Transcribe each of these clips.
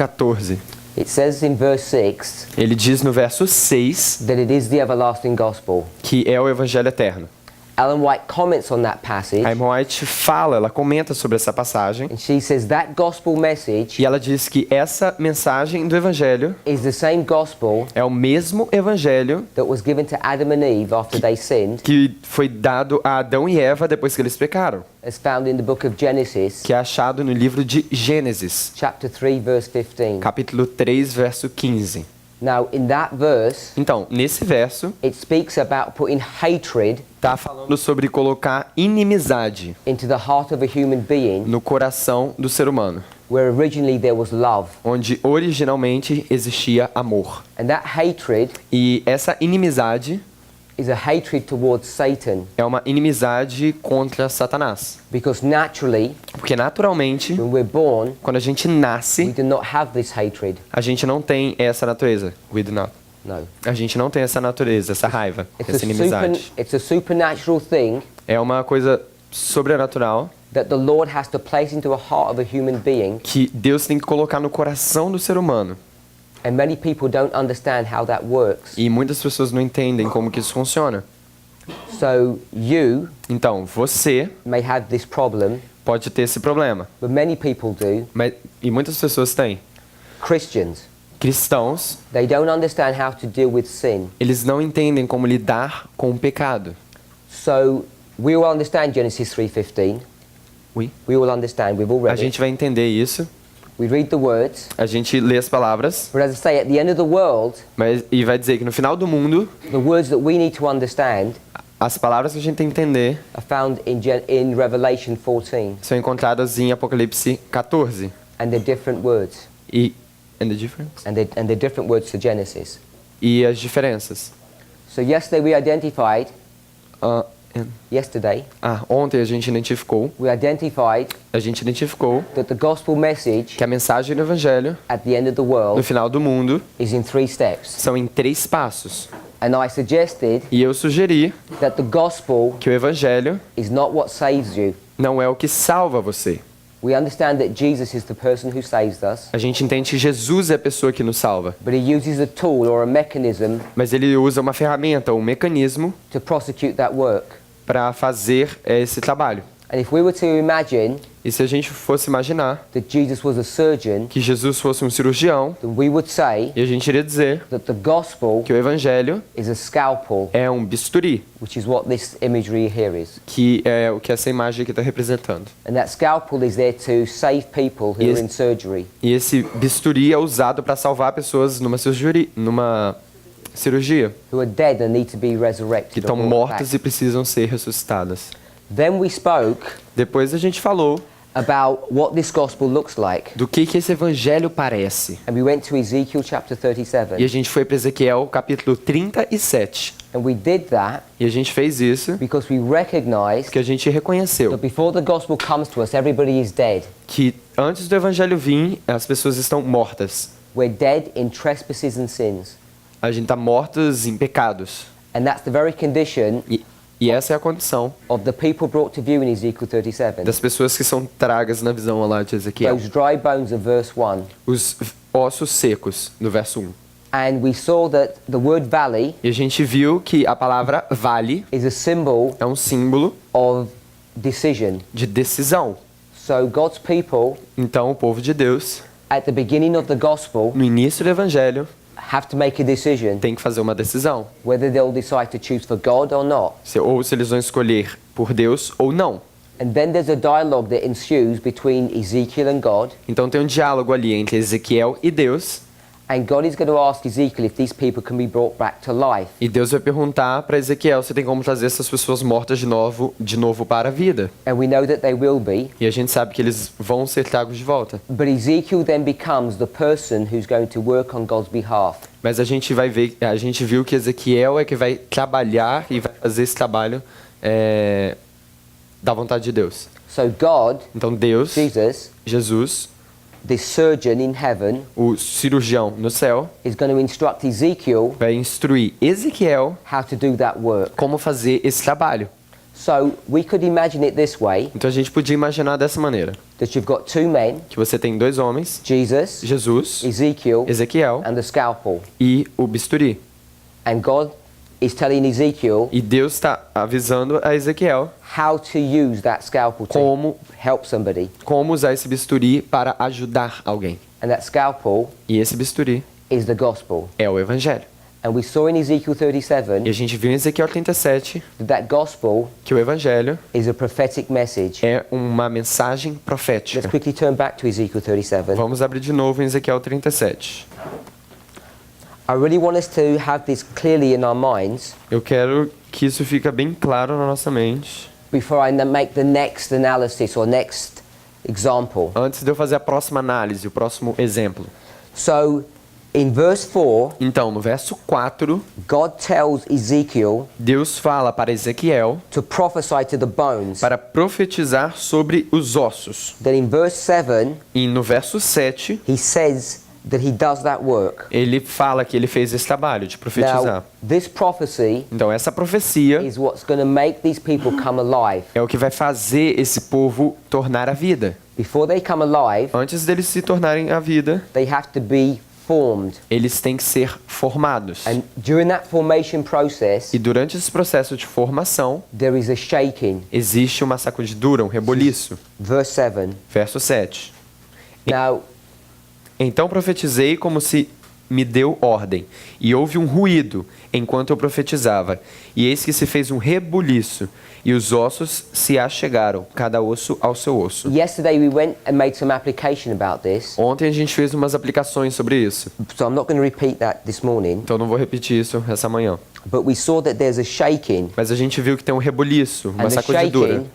14. It says in verse 6 Ele diz no verso 6 that it is the everlasting gospel. que é o Evangelho Eterno. Ellen White comments on that passage, A Ellen White ela comenta sobre essa passagem and she says that gospel message e ela diz que essa mensagem do Evangelho is the same gospel é o mesmo Evangelho that was given to Adam and Eve after they sinned, que foi dado a Adão e Eva depois que eles pecaram, as found in the book of Genesis, que é achado no livro de Gênesis, chapter 3, verse 15. capítulo 3, verso 15. Now, in that verse, Então, nesse verso, it speaks about putting hatred está falando sobre colocar inimizade into the heart of a human being, no coração do ser humano, where originally there was love. onde originalmente existia amor. And that hatred E essa inimizade is a hatred towards Satan, é uma inimizade contra Satanás. because naturally, Porque naturalmente, when we're born, quando a gente we nasce, do not have this hatred. a gente não tem essa natureza. We do not. No. A gente não tem essa natureza, essa raiva, essa inimizade. It's a supernatural thing É uma coisa sobrenatural that the Lord has to place into a heart of a human being, que Deus tem que colocar no coração do ser humano. and many people don't understand how that works. E muitas pessoas não entendem como que isso funciona. So you Então, você may have this problem, pode ter esse problema. but many people do. E muitas pessoas têm. Christians, Cristãos, they don't understand how to deal with sin. eles não entendem como lidar com o pecado. So we all understand Genesis 3:15. Oui. We all understand. We've all A read it. gente vai entender isso. We read the words. A gente lê as palavras, But as I say, at the end of the world, e vai dizer que no final do mundo, the words that we need to understand as palavras que a gente tem que entender are found in Revelation 14, são encontradas em Apocalipse 14. and they're different words, And the difference? and they're different words to Genesis. E as diferenças. So yesterday we identified. Ah, ontem a gente identificou That the gospel message que a mensagem do Evangelho at the end of the world no final do mundo is in 3 steps. são em 3 passos. And I suggested E eu sugeri that the gospel que o Evangelho is not what saves you. não é o que salva você. We understand that Jesus is the person who saves us, A gente entende que Jesus é a pessoa que nos salva, but he uses a tool or a mechanism mas ele usa uma ferramenta ou um mecanismo to prosecute that work. para fazer esse trabalho. And if we were to imagine E se a gente fosse imaginar that Jesus was a surgeon, que Jesus fosse um cirurgião, then we would say e a gente iria dizer that the gospel que o Evangelho is a scalpel, é um bisturi, which is what this imagery here is. que é o que essa imagem aqui está representando. And that scalpel is there to save people who are in surgery. E esse bisturi é usado para salvar pessoas numa cirurgia, Who are dead and need to be resurrected. que estão or brought mortas back. e precisam ser ressuscitadas. Then we spoke Depois a gente falou about what this gospel looks like. do que esse evangelho parece. And we went to Ezekiel chapter E a 37. gente foi para Ezequiel capítulo 37. And we did that E a gente fez isso because we recognized porque a gente reconheceu that before the gospel comes to us, everybody is dead. que antes do evangelho vir, as pessoas estão mortas. We're dead in trespasses and sins. A gente está mortos em pecados. And that's the very condition E essa é a condição of the people brought to view in Ezekiel 37. das pessoas que são tragas na visão lá de Ezequiel. Those dry bones of verse 1. Os ossos secos, no verso 1. And we saw that the word valley E a gente viu que a palavra vale is a symbol é um símbolo of decision. de decisão. So God's people, Então, o povo de Deus, at the beginning of the gospel, no início do evangelho, have to make a decision tem que fazer uma decisão. whether they'll decide to choose for God or not. Ou se eles vão escolher por Deus ou não. And then there's a dialogue that ensues between Ezekiel and God. Então tem um diálogo ali entre Ezequiel e Deus. And God is going to ask Ezekiel if these people can be brought back to life. E Deus vai perguntar para Ezequiel se tem como trazer essas pessoas mortas de novo para a vida. And we know that they will be. E a gente sabe que eles vão ser tragos de volta. But Ezekiel then becomes the person who's going to work on God's behalf. Mas a gente viu que Ezequiel é que vai trabalhar e vai fazer esse trabalho da vontade de Deus. So God, Então Deus, Jesus, this surgeon in heaven, o cirurgião no céu, is going to instruct Ezekiel vai instruir Ezequiel how to do that work. como fazer esse trabalho. So we could imagine it this way, Então a gente podia imaginar dessa maneira, that you've got two men, que você tem dois homens, Jesus, Jesus, Ezekiel, Ezequiel and the scalpel. e o bisturi. And God is telling Ezekiel E Deus está avisando a Ezequiel how to use that scalpel to como, help somebody. como usar esse bisturi para ajudar alguém. And that scalpel E esse bisturi is the gospel. é o Evangelho. And we saw in Ezekiel E 37 a gente viu em Ezequiel 37 that gospel que o Evangelho is a prophetic message. é uma mensagem Let's profética. quickly turn back to Ezekiel 37. Vamos abrir de novo em Ezequiel 37. I really want us to have this clearly in our minds Eu quero que isso fique bem claro na nossa mente. before I make the next analysis or next example. Antes de eu fazer a próxima análise, o próximo exemplo. So, in verse 4, Então, no verso 4, God tells Ezekiel Deus fala para Ezequiel to prophesy to the bones. para profetizar sobre os ossos. Then in verse 7, E no verso 7, he says that he does that work. ele fala que ele fez esse trabalho de profetizar. Now, this prophecy Então, essa profecia is what's going to make these people come alive. é o que vai fazer esse povo tornar a vida. Before they come alive, Antes deles se tornarem a vida, they have to be formed. eles têm que ser formados. And during that formation process, E durante esse processo de formação, there is a shaking. existe uma sacudidura, um reboliço. Verse 7. Verso 7. Now, Então profetizei como se me deu ordem, e houve um ruído enquanto eu profetizava, e eis que se fez um rebuliço, e os ossos se achegaram, cada osso ao seu osso. yesterday we went and made some application about this, Ontem a gente fez umas aplicações sobre isso, so I'm not going to repeat that this morning, então não vou repetir isso essa manhã. but we saw that there's a shaking, Mas a gente viu que tem um rebuliço, uma And the sacudidura. shaking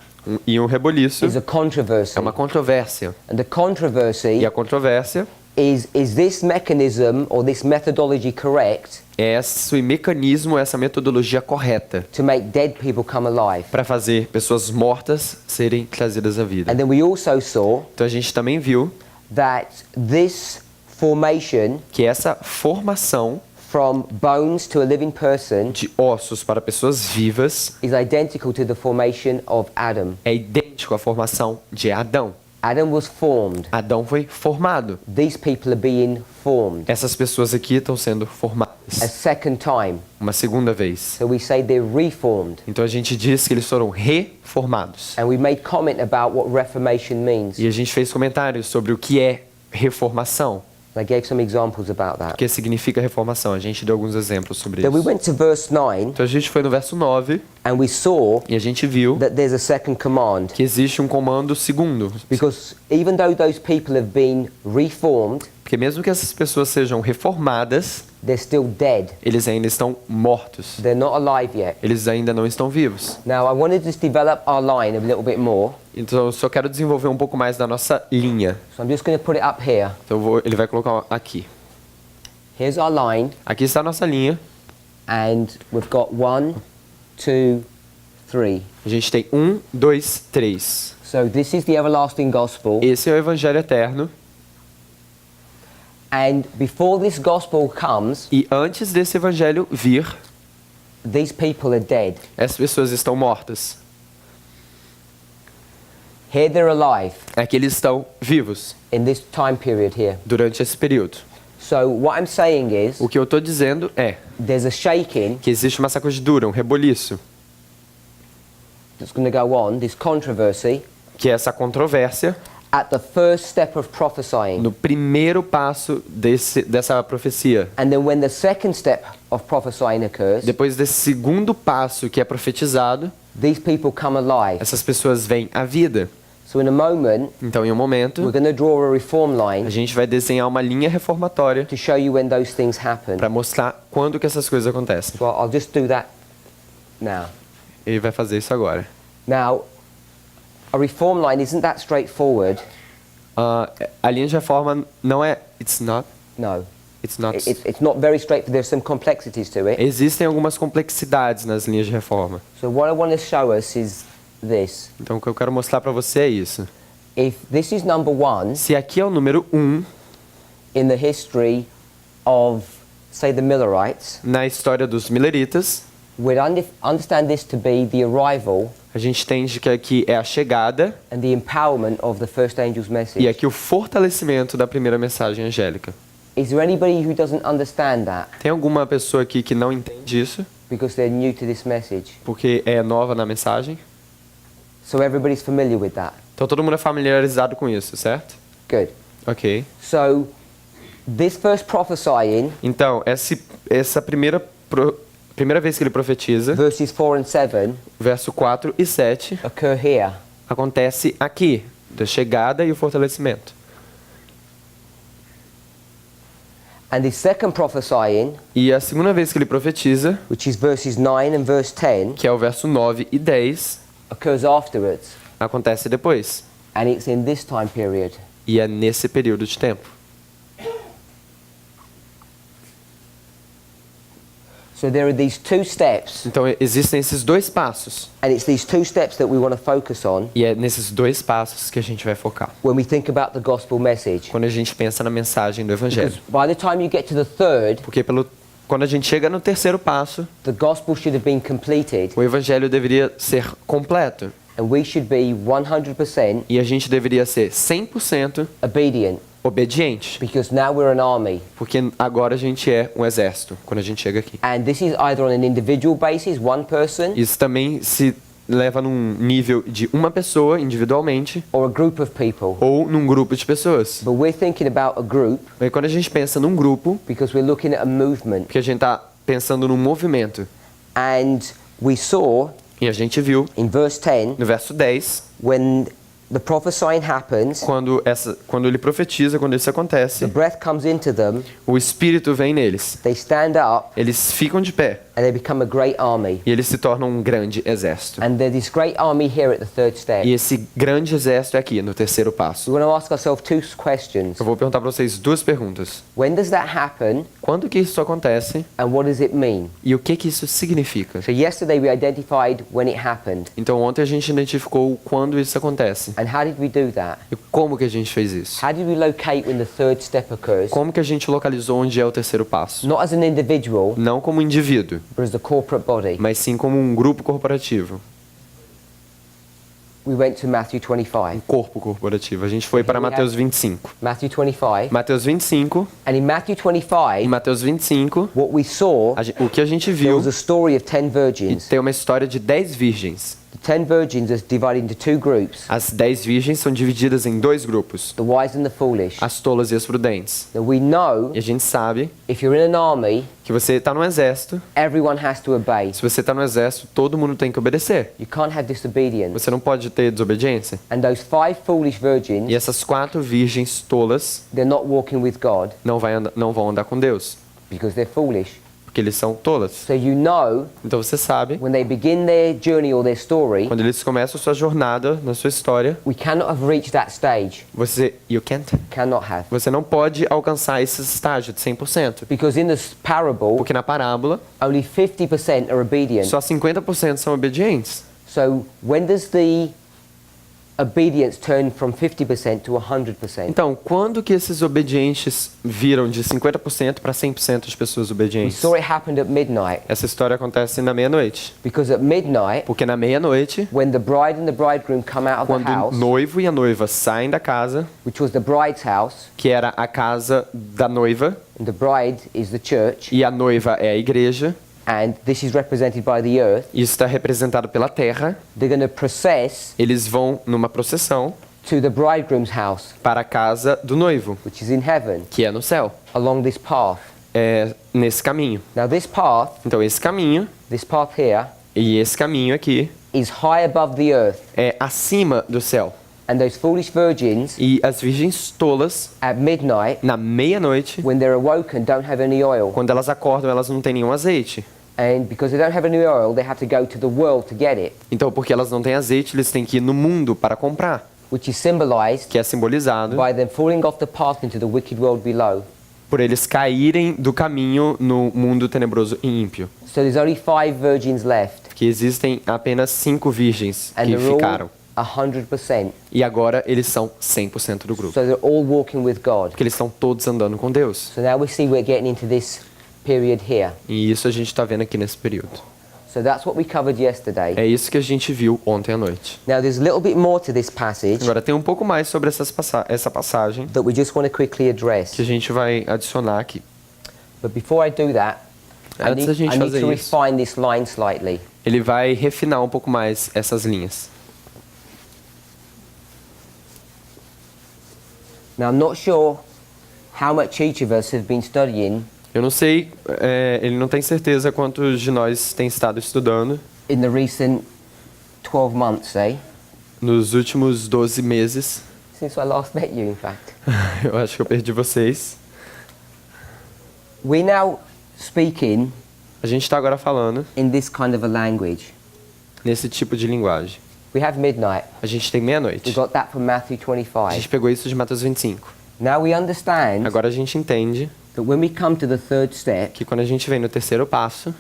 E um reboliço is a controversy. é uma controvérsia. And the controversy E a controvérsia is this mechanism or this methodology correct é esse mecanismo, essa metodologia correta to make dead people come alive? para fazer pessoas mortas serem trazidas à vida. And then we also saw Então a gente também viu that this formation que essa formação from bones to a living person de ossos para pessoas vivas is identical to the formation of Adam. é idêntico à formação de Adão. Adam was formed. Adão foi formado. These people are being formed Essas pessoas aqui estão sendo a formadas second time. uma segunda vez. So we say they're reformed. Então a gente diz que eles foram reformados. And we made comment about what reformation means. E a gente fez comentários sobre o que é reformação. I gave some examples about O that. que significa reformação. A gente deu alguns exemplos sobre Then we isso. went to verse 9 Então a gente foi no verso 9 and we saw e a gente viu that there's a second command. que existe um comando segundo. Because even though those people have been reformed, Porque mesmo que essas pessoas sejam reformadas, they're still dead. eles ainda estão mortos. They're not alive yet. Eles ainda não estão vivos. Now, I wanted to develop our line a little bit more. Então eu só quero desenvolver um pouco mais da nossa linha. So I'm just going to put it up here. Então ele vai colocar aqui. Here's our line. Aqui está a nossa linha. And we've got 1, 2, 3. A gente tem 1, 2, 3. So this is the everlasting gospel. Esse é o Evangelho Eterno. And before this gospel comes, E antes desse Evangelho vir, these people are dead. essas pessoas estão mortas. Here they're alive Aqui eles estão vivos in this time period here. durante esse período. So what I'm saying is O que eu estou dizendo é there's a shaking que existe uma sacudidura, um reboliço, that's going to go on, this controversy, que é essa controvérsia at the first step of prophesying. no primeiro passo dessa profecia. And then when the second step of prophesying occurs, Depois desse segundo passo que é profetizado, these people come alive. essas pessoas vêm à vida. So in a moment, Então, em um momento, we're going to draw a reform a line gente vai desenhar uma linha reformatória to show you when those things happen. para mostrar quando que essas coisas acontecem. So I'll just do that now. Ele vai fazer isso agora. Now, a reform line isn't that straightforward. A linha de reforma não é... It's not... No. It's not... It's not very straightforward. There's some complexities to it. Existem algumas complexidades nas linhas de reforma. So what I want to show us is this. Então, o que eu quero mostrar para você é isso. If this is number 1 Se aqui é o número 1 in the history of, say, the Millerites, na história dos Milleritas, we'd understand this to be the arrival a A gente entende que aqui é a chegada and the empowerment of the first angel's message. e aqui o fortalecimento da primeira mensagem angélica. Is there anybody who doesn't understand that Tem alguma pessoa aqui que não entende isso, because they're new to this message? porque é nova na mensagem? So everybody's familiar with that. Então todo mundo é familiarizado com isso, certo? Good. Ok. So this first prophesying, Então, essa primeira vez que ele profetiza, verses 4 and 7, verso 4 e 7, occur here. acontece aqui, da chegada e o fortalecimento. And the second prophesying, E a segunda vez que ele profetiza, which is verses 9 and verse 10, que é o verso 9 e 10, occurs afterwards. acontece depois. And it's in this time period. E é nesse período de tempo. So there are these two steps, Então existem esses dois passos. and it's these two steps that we want to focus on E é nesses dois passos que a gente vai focar. when we think about the gospel message. Quando a gente pensa na mensagem do Evangelho. Because by the time you get to the third, Porque quando a gente chega no terceiro passo, the gospel should have been completed, o Evangelho deveria ser completo. and we should be 100% E a gente deveria ser 100% obedient, obediente. because now we're an army. Porque agora a gente é um exército, quando a gente chega aqui. And this is either on an individual basis, one person, Isso também se leva num nível de uma pessoa individualmente or a group of people. ou num grupo de pessoas. But we're thinking about a group E quando a gente pensa num grupo, because we're looking at a movement. porque a gente está pensando num movimento. And we saw E a gente viu in verse 10, no verso 10, when the prophesying happens, quando ele profetiza, quando isso the acontece, breath comes into them, o Espírito vem neles. they stand up, Eles ficam de pé and they become a great army. e eles se tornam um grande exército. And there's this great army here at the third step. E esse grande exército é aqui, no terceiro passo. We want to ask ourselves two questions. Eu vou perguntar para vocês duas perguntas. When does that happen, Quando que isso acontece and what does it mean? e o que que isso significa? So yesterday we identified when it happened. Então ontem a gente identificou quando isso acontece. And how did we do that? E como que a gente fez isso? How did we locate when the third step occurs? Como que a gente localizou onde é o terceiro passo? Not as an individual, Não como indivíduo, but as a corporate body. mas sim como um grupo corporativo. We went to Matthew 25. Corpo corporativo. A gente foi para Mateus 25. Matthew 25. Mateus 25, And in Matthew em 25, Mateus 25, what we saw, o que a gente there viu was a story of 10 e virgins. tem uma história de 10 virgens. The 10 virgins are divided into two groups, As 10 virgens são divididas em dois grupos, the wise and the foolish. as tolas e as prudentes. Now we know E a gente sabe if you're in an army, que você está no exército. everyone has to obey. Se você está no exército, todo mundo tem que obedecer. You can't have disobedience. Você não pode ter desobediência. And those 5 foolish virgins, E essas 4 virgens tolas they're not walking with God não vão andar com Deus, because they're foolish. porque eles são tolas. So you know Então você sabe, when they begin their journey or their story, quando eles começam a sua jornada, na sua história, we cannot have reached that stage. Cannot have. Você não pode alcançar esse estágio de 100%. Because in this parable, Porque na parábola, only 50% are obedient. só 50% são obedientes. So when does the obedience turn from 50% to 100%? Então, quando que esses obedientes viram de 50% para 100% de pessoas We obedientes? saw it happen at midnight. Essa história acontece na meia-noite. Because at midnight, Porque na meia-noite, when the bride and the bridegroom come out of quando the o house, noivo e a noiva saem da casa, which was the bride's house, que era a casa da noiva, and the bride is the church, e a noiva é a igreja, and this is represented by the earth, isso está representado pela terra, they're going to process eles vão numa procissão to the bridegroom's house, para a casa do noivo, which is in heaven, que é no céu, along this path. nesse caminho. Now this path Então esse caminho here, e esse caminho aqui is high above the earth. é acima do céu. And those foolish virgins, E as virgens tolas, at midnight, na meia-noite, when they're awoken, don't have any oil. quando elas acordam, elas não têm nenhum azeite. And because they don't have any oil, they have to go to the world to get it, Então, porque elas não têm azeite, eles têm que ir no mundo para comprar, which is symbolized que é simbolizado by them falling off the path into the wicked world below. por eles caírem do caminho no mundo tenebroso e ímpio. So there's only 5 virgins left, Que existem apenas 5 virgens and que they're ficaram. all 100%. E agora eles são 100% do grupo. So they're all walking with God. Porque eles estão todos andando com Deus. So now we see we're getting into this period here. E isso a gente está vendo aqui nesse período. So that's what we covered yesterday. É isso que a gente viu ontem à noite. Now there's a little bit more to this passage Agora tem um pouco mais sobre essa passagem that we just want to quickly address. que a gente vai adicionar aqui. But before I do that, I Antes da need, gente I need fazer to isso, refine this line slightly. ele vai refinar um pouco mais essas linhas. Now I'm not sure how much each of us have been studying Eu não sei, ele não tem certeza quantos de nós tem estado estudando in the recent 12 months, eh? nos últimos 12 meses. Since I last met you, in fact. Eu acho que eu perdi vocês. We're now speaking A gente está agora falando in this kind of a language. nesse tipo de linguagem. We have midnight. A gente tem We meia-noite. got that from Matthew A 25. gente pegou isso de Mateus 25. Now we understand Agora a gente entende that when we come to the third step, que quando a gente vem no terceiro passo,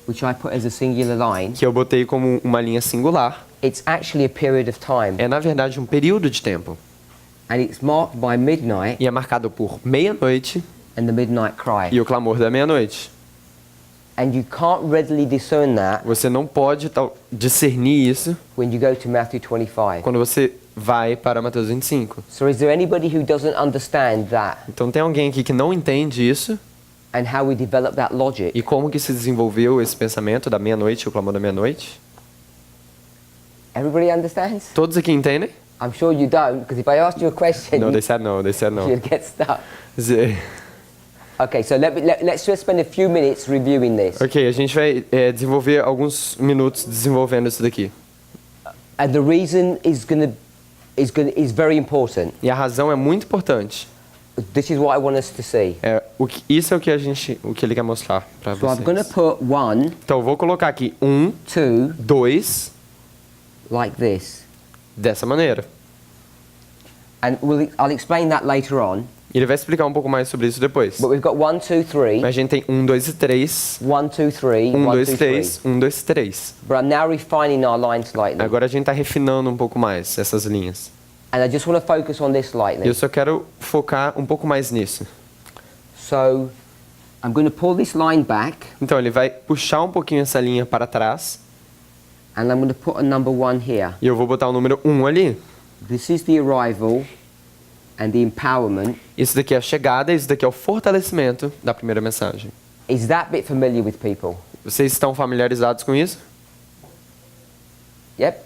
which I put as a singular line, que eu botei como uma linha singular, it's actually a period of time. é na verdade um período de tempo. And it's marked by midnight E é marcado por meia-noite and the midnight cry. e o clamor da meia-noite. And you can't readily discern that Você não pode discernir isso when you go to Matthew 25. quando você vai para Mateus 25. So is there anybody who doesn't understand that Então tem alguém aqui que não entende isso and how we develop that logic? e como que se desenvolveu esse pensamento da meia-noite, o clamor da meia-noite? Everybody understands? Todos aqui entendem? I'm sure you don't, because if I asked you a question, No, they said no, they said no. you'd get stuck. Ze- Okay, so let's just spend a few minutes reviewing this. Ok, a gente vai desenvolver alguns minutos desenvolvendo isso daqui. And the reason is very important. E a razão é muito importante. This is what I want us to see. Isso é o que ele quer mostrar para So I'm going to vocês. put 1, Então eu vou colocar aqui 2, 2, like this. dessa maneira. And I'll explain that later on. E ele vai explicar um pouco mais sobre isso depois. But we've got 1, 2, 3. Mas a gente tem 1, 2 e 3. 1, 2, 3. 1, 1, 2, 2, 3. 3. 1, 2, 3. But I'm now refining our line slightly. Agora a gente está refinando um pouco mais essas linhas. And I just want to focus on this E slightly. eu só quero focar um pouco mais nisso. So I'm going to pull this line back Então ele vai puxar um pouquinho essa linha para trás. and I'm going to put a number 1 here. E eu vou botar o número 1 ali. This is the arrival and the empowerment. Isso daqui é a chegada, isso daqui é o fortalecimento da primeira mensagem. Is that bit familiar with people? Vocês estão familiarizados com isso? Yep?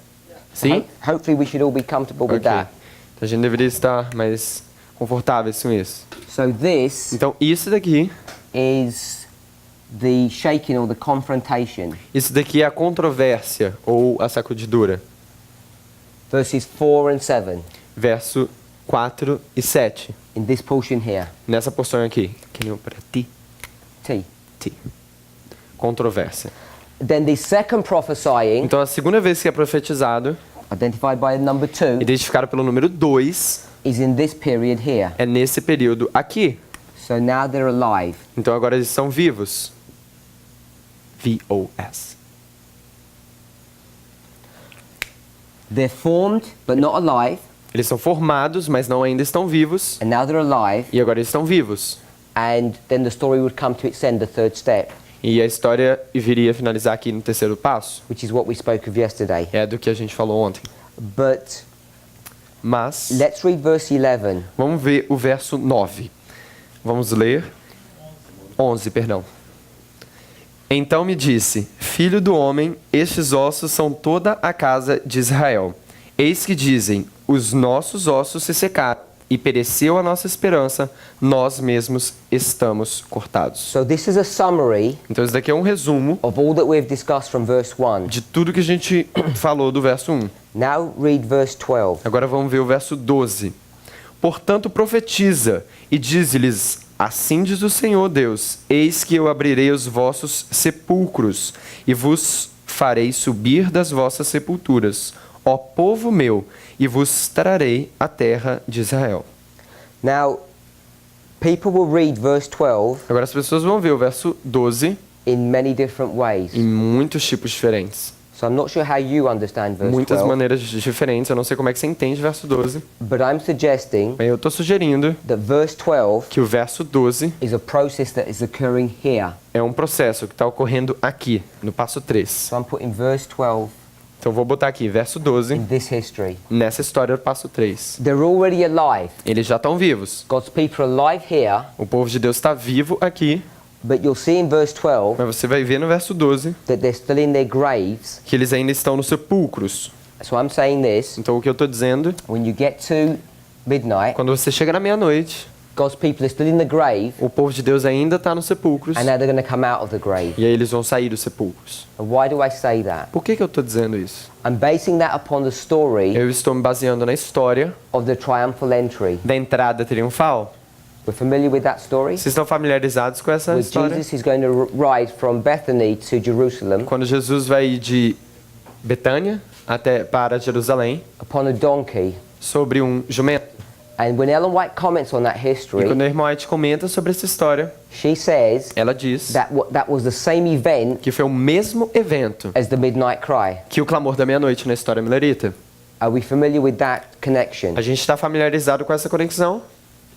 Sim? Hopefully we should all be comfortable with Ok. that. Então a gente deveria estar mais confortáveis com isso. So this Então isso daqui, is the shaking or the confrontation. isso daqui é a controvérsia ou a sacudidura. Verses 4 and 7 Verso 4 e 7. in this portion here. Nessa porção aqui. Que nem para ti. T. Ti. Controvérsia. Then the second prophesying, Então a segunda vez que é profetizado, identified by the number 2, identificado pelo número 2, is in this period here. é nesse período aqui. So now they're alive. Então agora eles são vivos. V-O-S. They're formed but not alive, Eles são formados, mas não ainda estão vivos. and now they're alive, E agora eles estão vivos. and then the story would come to its end, the third step, E a história viria a finalizar aqui no terceiro passo. which is what we spoke of yesterday. É do que a gente falou ontem. But Mas, let's read verse 11. vamos ver o verso 9. Vamos ler. 11, perdão. Então me disse, filho do homem, estes ossos são toda a casa de Israel. Eis que dizem, os nossos ossos se secaram, e pereceu a nossa esperança, nós mesmos estamos cortados. So this is a summary Então isso daqui é um resumo of all that we've discussed from verse 1. de tudo que a gente falou do verso 1. Now read verse 12. Agora vamos ver o verso 12. Portanto profetiza e dize-lhes, assim diz o Senhor Deus, eis que eu abrirei os vossos sepulcros e vos farei subir das vossas sepulturas, ó povo meu, e vos trarei a terra de Israel. Now, people will read verse 12 Agora as pessoas vão ver o verso 12 in many different ways. em muitos tipos diferentes. So I'm not sure how you understand verse muitas 12, maneiras diferentes. Eu não sei como é que você entende verso 12. but I'm suggesting Mas eu estou sugerindo that verse 12 que o verso 12 is a process that is occurring here. é um processo que está ocorrendo aqui, no passo 3. So I'm putting verse 12 Então eu vou botar aqui, verso 12, in this history. nessa história do passo 3. They're already alive. Eles já estão vivos. God's people are alive here, O povo de Deus está vivo aqui, but you'll see in verse 12 mas você vai ver no verso 12 that they're still in their graves. que eles ainda estão nos sepulcros. So I'm saying this, Então o que eu estou dizendo, when you get to midnight, quando você chega na meia-noite, God's people are still in the grave, o povo de Deus ainda está nos sepulcros, and now they're going to come out of the grave. e aí eles vão sair dos sepulcros. And why do I say that? Por que eu estou dizendo isso? I'm basing that upon the story Eu estou me baseando na história of the triumphal entry. da entrada triunfal. We're familiar with that story? Vocês estão familiarizados com essa Where história? Jesus is going to ride from Bethany to Jerusalem Quando Jesus vai ir de Betânia até para Jerusalém upon a donkey. sobre um jumento. And when Ellen White comments on that E history, quando a irmã White comenta sobre essa história, she says ela diz that that was the same event que foi o mesmo evento as the midnight cry. que o clamor da meia-noite na história milerita. Are we familiar with that connection? A gente está familiarizado com essa conexão?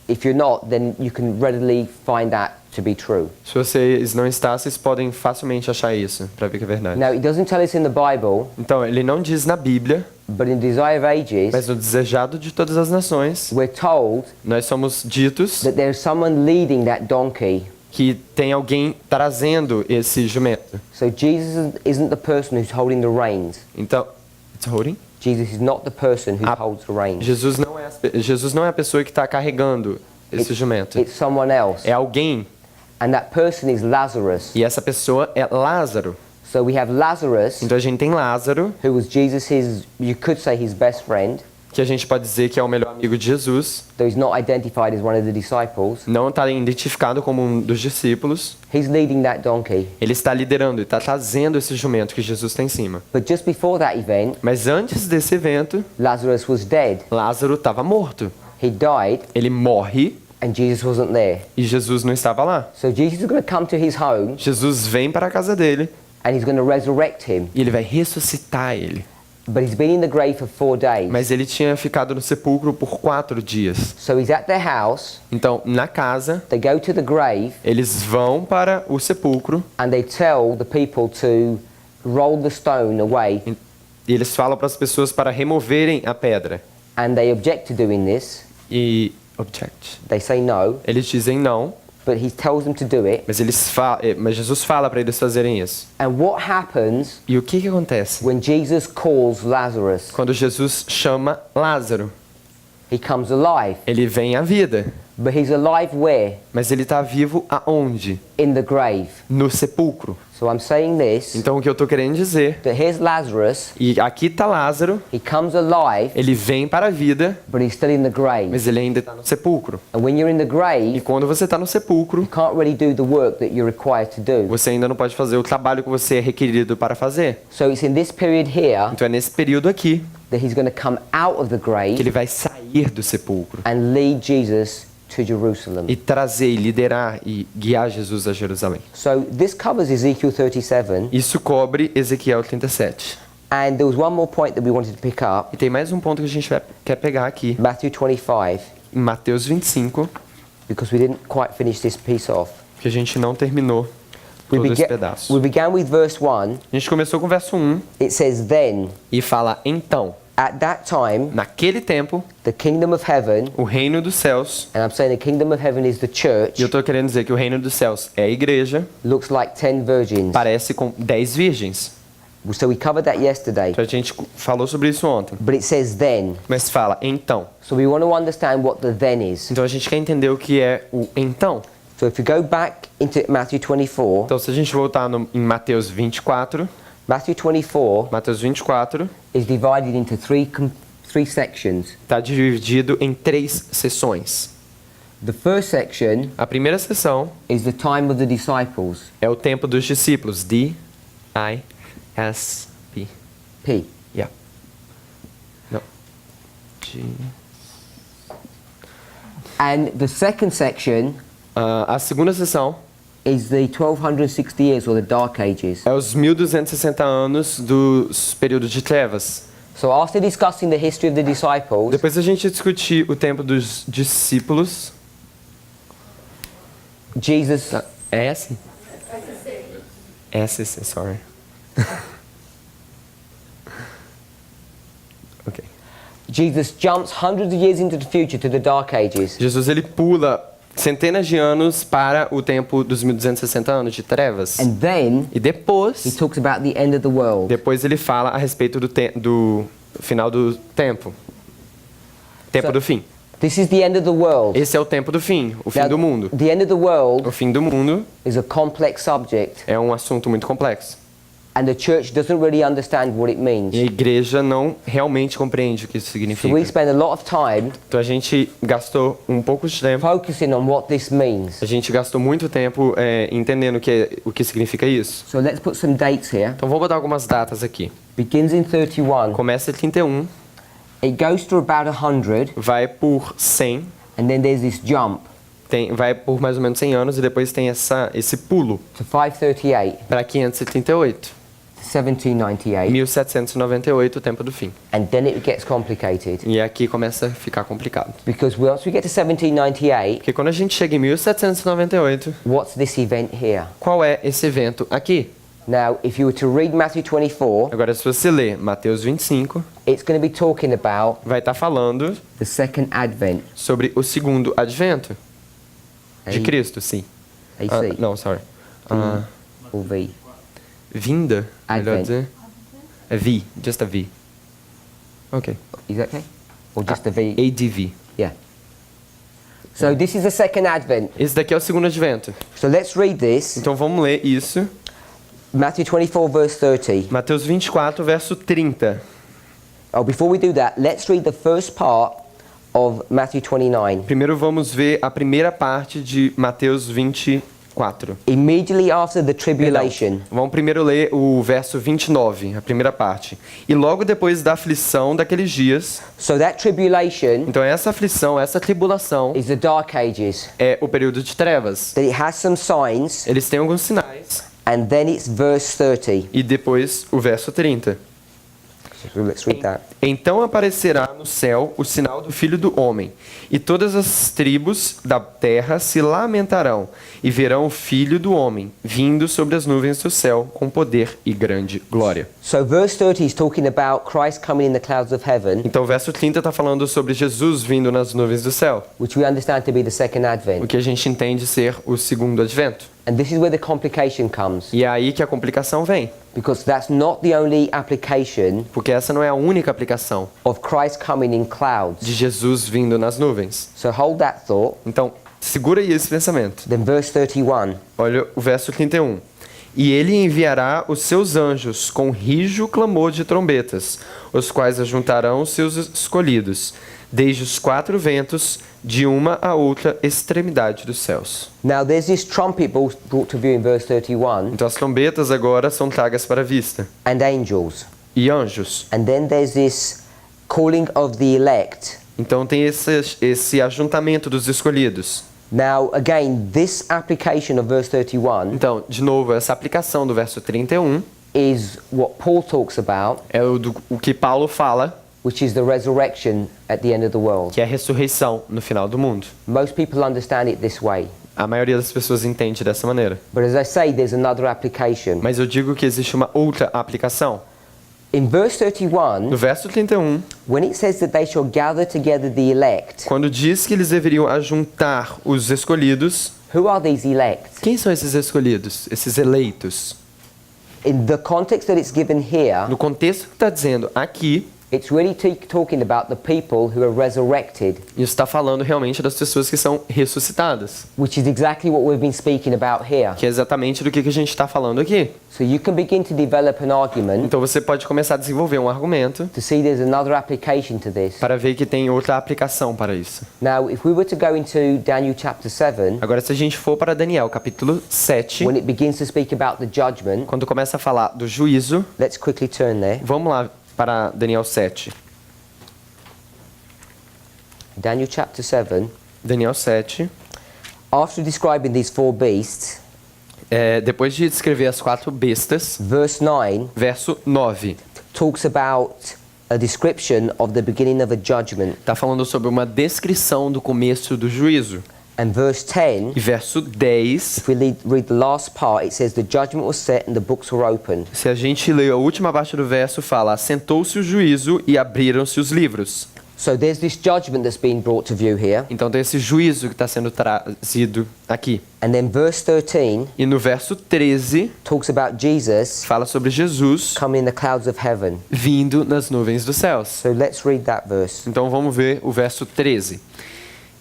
If you're not, then you can readily find that to be true. Se vocês não estão, vocês podem facilmente achar isso, para ver que é verdade. Now, it doesn't tell us in the Bible, Então, ele não diz na Bíblia, but in Desire of Ages, mas no Desejado de Todas as Nações, we're told nós somos ditos that there's someone leading that donkey. que tem alguém trazendo esse jumento. So Jesus isn't the person who's holding the reins. Então, it's holding? Jesus is not the person who Ah, holds the reins. Jesus não é a pessoa que está carregando esse jumento. It's someone else. É alguém, And that person is Lazarus. e essa pessoa é Lázaro. So we have Lazarus, Então a gente tem Lázaro, who was Jesus' you could say his best friend, que a gente pode dizer que é o melhor amigo de Jesus. though he's not identified as one of the disciples. Não está identificado como um dos discípulos. He's leading that donkey. Ele está liderando e está trazendo esse jumento que Jesus está em cima. But just before that event, Mas antes desse evento, Lazarus was dead. Lázaro estava morto. He died, Ele morre and Jesus wasn't there. e Jesus não estava lá. So Jesus is going to come to his home, Jesus vem para a casa dele and he's going to resurrect him. e ele vai ressuscitar ele. But he's been in the grave for 4 days. Mas ele tinha ficado no sepulcro por 4 dias. So he's at their house. Então, na casa, They go to the grave, eles vão para o sepulcro and they tell the people to roll the stone away. e eles falam para as pessoas para removerem a pedra. And they object to doing this. E object. They say no, Eles dizem não, but he tells them to do it. mas Jesus fala para eles fazerem isso. And what happens E o que acontece? when Jesus calls Lazarus? Quando Jesus chama Lázaro, He comes alive. ele vem à vida. But he's alive where? Mas ele está vivo aonde? In the grave. No sepulcro. So I'm saying this, Então o que eu estou querendo dizer, that here's Lazarus, e aqui está Lázaro, he comes alive, ele vem para a vida, but he's still in the grave. mas ele ainda está no sepulcro. And when you're in the E grave, quando você está no sepulcro, you can't really do the work that you're required to do. você ainda não pode fazer o trabalho que você é requerido para fazer. So it's in this period here Então é nesse período aqui that he's going to come out of the que grave ele vai sair do sepulcro and lead Jesus to Jerusalem. e trazer, e liderar e guiar Jesus a Jerusalém. So this covers Ezekiel 37, Isso cobre Ezequiel 37. and there was one more point that we wanted to pick up, E tem mais um ponto que a gente quer pegar aqui, Matthew 25, em Mateus 25, because we didn't quite finish this piece off. que a gente não terminou todo esse pedaço. We began with verse 1. A gente começou com o verso 1 It says, then, e fala, então, at that time, naquele tempo, the kingdom of heaven, o reino dos céus, and I'm saying the kingdom of heaven is the e church, eu estou querendo dizer que o reino dos céus é a igreja, looks like 10 virgins. parece com 10 virgens. So we covered that yesterday. A gente falou sobre isso ontem. But it says then. Mas fala, então. So we want to understand what the then is. Então a gente quer entender o que é o então. So if you go back into Matthew 24, Então se a gente voltar em Mateus 24, Matthew 24 Mateus 24 is divided into three sections. está dividido em 3 sessões. The first section A primeira sessão is the time of the disciples. é o tempo dos discípulos. D-I-S-P. P. Yeah. Não. G. And the second section A segunda sessão is the 1260 years or the Dark Ages. É os 1260 anos dos períodos de trevas. So after discussing the history of the disciples, Depois a gente discutir o tempo dos discípulos. Jesus É esse? SC, sorry. Ok. Jesus jumps hundreds of years into the future to the Dark Ages. Jesus ele pula centenas de anos para o tempo dos 1260 anos de trevas. And then E depois he talks about the end of the world. ele fala a respeito do final do tempo. Tempo do fim. This is the end of the world. Esse é o tempo do fim, o fim Now, do mundo. the end of the world O fim do mundo is a complex subject, é um assunto muito complexo. and the church doesn't really understand what it means. E a igreja não realmente compreende o que isso So significa. we spend a lot of time Então a gente gastou um pouco de tempo, focusing on what this means. a gente gastou muito tempo entendendo o que significa isso. So let's put some dates here. Então vou botar algumas datas aqui. Begins in 31. Começa em 31, It goes to about 100, vai por 100, and then there's this jump vai por mais ou menos 100 anos e depois tem esse pulo to 538, para 538, to 1798, 1798, o tempo do fim. and then it gets complicated. E aqui começa a ficar complicado. Because once we get to 1798, Porque quando a gente chega em 1798, what's this event here? qual é esse evento aqui? Now, if you were to read Matthew 24, Agora, se você ler Mateus 25, it's going to be talking about vai estar falando the second advent. sobre o segundo advento de A- Cristo, sim. AC Não, sorry. or V? Vinda, melhor Advent. dizer. É V, just a V. Ok. Is that okay? Or just the V? ADV. Yeah. So this is the second advent. Esse daqui é o segundo advento. So let's read this. Então vamos ler isso. Matthew 24, verse 30. Mateus 24, verso 30. Oh, before we do that, let's read the first part of Matthew 29. Primeiro vamos ver a primeira parte de Mateus 24. Immediately after the Perdão. tribulation. Vamos primeiro ler o verso 29, a primeira parte. E logo depois da aflição daqueles dias, So that tribulation então essa aflição, essa tribulação is the Dark Ages. é o período de trevas. That it has some signs, Eles têm alguns sinais. and then it's verse 30. E depois o verso 30. So let's read that. Então aparecerá no céu o sinal do Filho do Homem, e todas as tribos da terra se lamentarão, e verão o Filho do Homem vindo sobre as nuvens do céu com poder e grande glória. So verse 30 is talking about Christ coming in the clouds of heaven, Então o verso 30 está falando sobre Jesus vindo nas nuvens do céu, which we understand to be the second o advent. que a gente entende ser o segundo advento. And this is where the complication comes, E é aí que a complicação vem, because that's not the only application porque essa não é a única aplicação of Christ coming in clouds. de Jesus vindo nas nuvens. So hold that thought. Então, segura aí esse pensamento. Then verse 31. Olha o verso 31. E ele enviará os seus anjos com rijo clamor de trombetas, os quais ajuntarão os seus escolhidos, desde os quatro ventos, de uma a outra extremidade dos céus. Now there's this trumpet brought to view in verse 31, Então as trombetas agora são tragas para a vista. and angels. E anjos. And then there's this calling of the elect. Então tem esse ajuntamento dos escolhidos. Now again, this application of verse 31 Então, de novo, essa aplicação do verso 31 is what Paul talks about, é o que Paulo fala, which is the resurrection at the end of the world. que é a ressurreição no final do mundo. Most people understand it this way. A maioria das pessoas entende dessa maneira. But as I say, there's another application. Mas eu digo que existe uma outra aplicação. In verse No 31, verso 31, when it says that they shall gather together the elect, quando diz que eles deveriam ajuntar os escolhidos, who are these elect? quem são esses escolhidos, esses eleitos? In the context that it's given here, No contexto que está dizendo aqui, it's really talking about the people who are resurrected, isso está falando realmente das pessoas que são ressuscitadas, which is exactly what we've been speaking about here. que é exatamente do que a gente está falando aqui. So you can begin to develop an argument Então você pode começar a desenvolver um argumento to see there's another application to this. para ver que tem outra aplicação para isso. Now, if we were to go into Daniel chapter 7, Agora, se a gente for para Daniel, capítulo 7, when it begins to speak about the judgment, quando começa a falar do juízo, let's quickly turn there. vamos lá para Daniel 7. Daniel chapter 7. Daniel 7. After describing these four beasts, depois de descrever as 4 bestas, verse 9 verso 9, talks about a description of the beginning of a judgment. está falando sobre uma descrição do começo do juízo. And verse 10, E verso 10, if we read the last part, it says the judgment was set and the books were opened. se a gente lê a última parte do verso, fala: assentou-se o juízo e abriram-se os livros. So there's this judgment that's being brought to view here. Então tem esse juízo que está sendo trazido aqui. And then verse 13 E no verso 13, talks about Jesus fala sobre Jesus coming in the clouds of heaven. vindo nas nuvens dos céus. So let's read that verse. Então vamos ver o verso 13.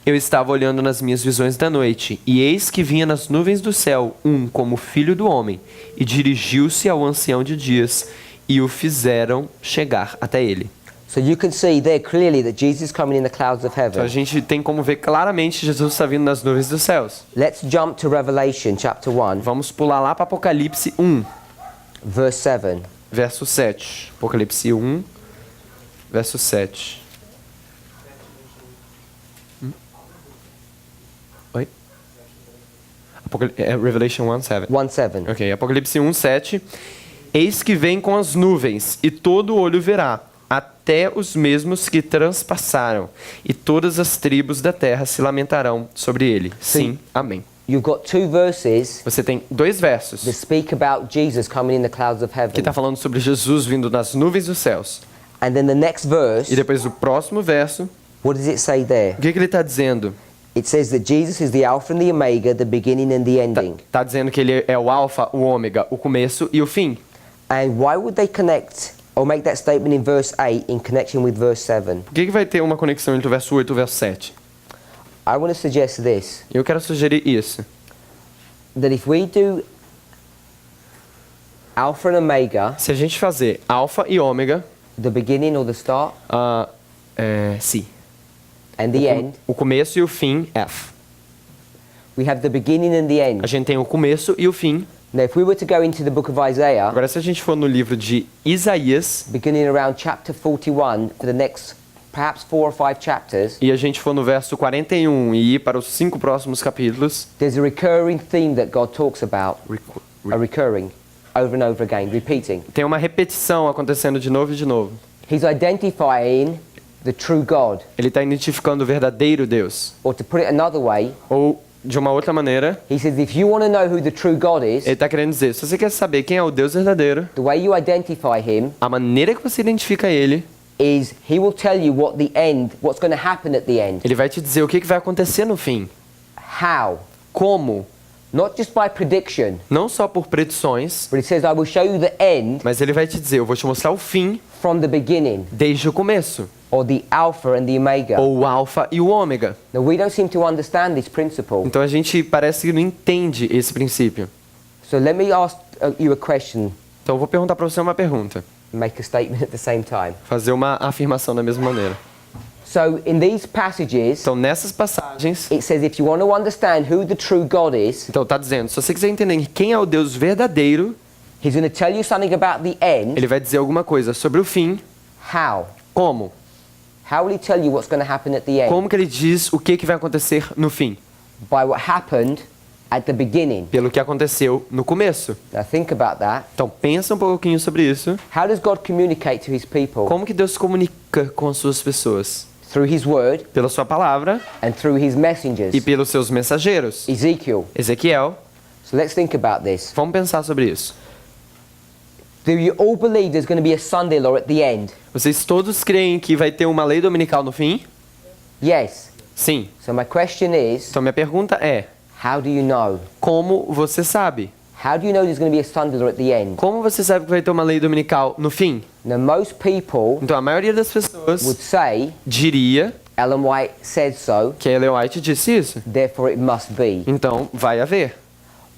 Eu estava olhando nas minhas visões da noite, e eis que vinha nas nuvens do céu como filho do homem, e dirigiu-se ao ancião de dias, e o fizeram chegar até ele. So you can see there clearly that Jesus is coming in the clouds of Então a heaven. gente tem como ver claramente Jesus está vindo nas nuvens dos céus. Let's jump to Revelation chapter 1, Vamos pular lá para Apocalipse 1, verse 7. verso 7. Apocalipse 1, verso 7. Oi? Revelation 1, 7. 1:7. Ok, Apocalipse 1, 7. Eis que vem com as nuvens, e todo olho verá, até os mesmos que transpassaram, e todas as tribos da terra se lamentarão sobre ele. Sim, amém. You've got 2 verses Você tem 2 versos that speak about Jesus coming in the clouds of que heaven. está falando sobre Jesus vindo nas nuvens dos céus. And then the next E verse, depois do próximo verso, what does it say there? o que ele está dizendo? It says that Jesus is the Alpha and the Omega, the beginning and the ending. Está dizendo que ele é o alfa, o ômega, o começo e o fim. And why would they connect or make that statement in verse 8 in connection with verse 7? Por que vai ter uma conexão entre o verso 8 e o verso 7? I want to suggest this, Eu quero sugerir isso. that if we do Alpha and Omega, Se a gente fazer alfa e ômega, the beginning or the start, si. and the end, O começo e o fim, F. we have the beginning and the end. A gente tem o começo e o fim. Now, if we were to go into the book of Isaiah, Agora, se a gente for no livro de Isaías, beginning around chapter 41, for the next perhaps 4 or 5 chapters, e a gente for no verso 41 e ir para os 5 próximos capítulos, there's a recurring theme that God talks about, a recurring, over and over again, repeating. tem uma repetição acontecendo de novo e de novo. He's identifying the true God. Ele está identificando o verdadeiro Deus. Or to put it another way, Ou, de uma outra maneira, he says if you want to know who the true God is, ele está querendo dizer, se você quer saber quem é o Deus verdadeiro, the way you identify him a maneira que você identifica ele, is he will tell you what the end, what's going to happen at the end. ele vai te dizer o que vai acontecer no fim. How? Como? Not just by prediction, Não só por predições, but he says I will show you the end mas ele vai te dizer, eu vou te mostrar o fim from the beginning, desde o começo. or the Alpha and the Omega. Ou o alfa e o ômega. Now we don't seem to understand this principle. Então a gente parece que não entende esse princípio. So let me ask you a question, Então eu vou perguntar para você uma pergunta. make a statement at the same time. Fazer uma afirmação da mesma maneira. So in these passages, Então nessas passagens, it says if you want to understand who the true God is, então tá dizendo, se você quiser entender quem é o Deus verdadeiro, he's going to tell you something about the end. ele vai dizer alguma coisa sobre o fim. How? Como? How will he tell you what's going to happen at the end? Como que ele diz o que vai acontecer no fim? By what happened at the beginning. Pelo que aconteceu no começo. Now think about that. Então pensa um pouquinho sobre isso. How does God communicate to his people? Como que Deus comunica com as suas pessoas? Through his word Pela sua palavra and through his messengers. e pelos seus mensageiros. Ezekiel. Ezequiel, So let's think about this. vamos pensar sobre isso. Do you all believe there's going to be a Sunday law at the end? Vocês todos creem que vai ter uma lei dominical no fim? Yes. Sim. So my question is, Então minha pergunta é, how do you know? como você sabe? How do you know there's going to be a Sunday law at the end? Como você sabe que vai ter uma lei dominical no fim? Now most people Então a maioria das pessoas would say, diria Ellen White said so, que a Ellen White disse isso. therefore it must be. Então vai haver.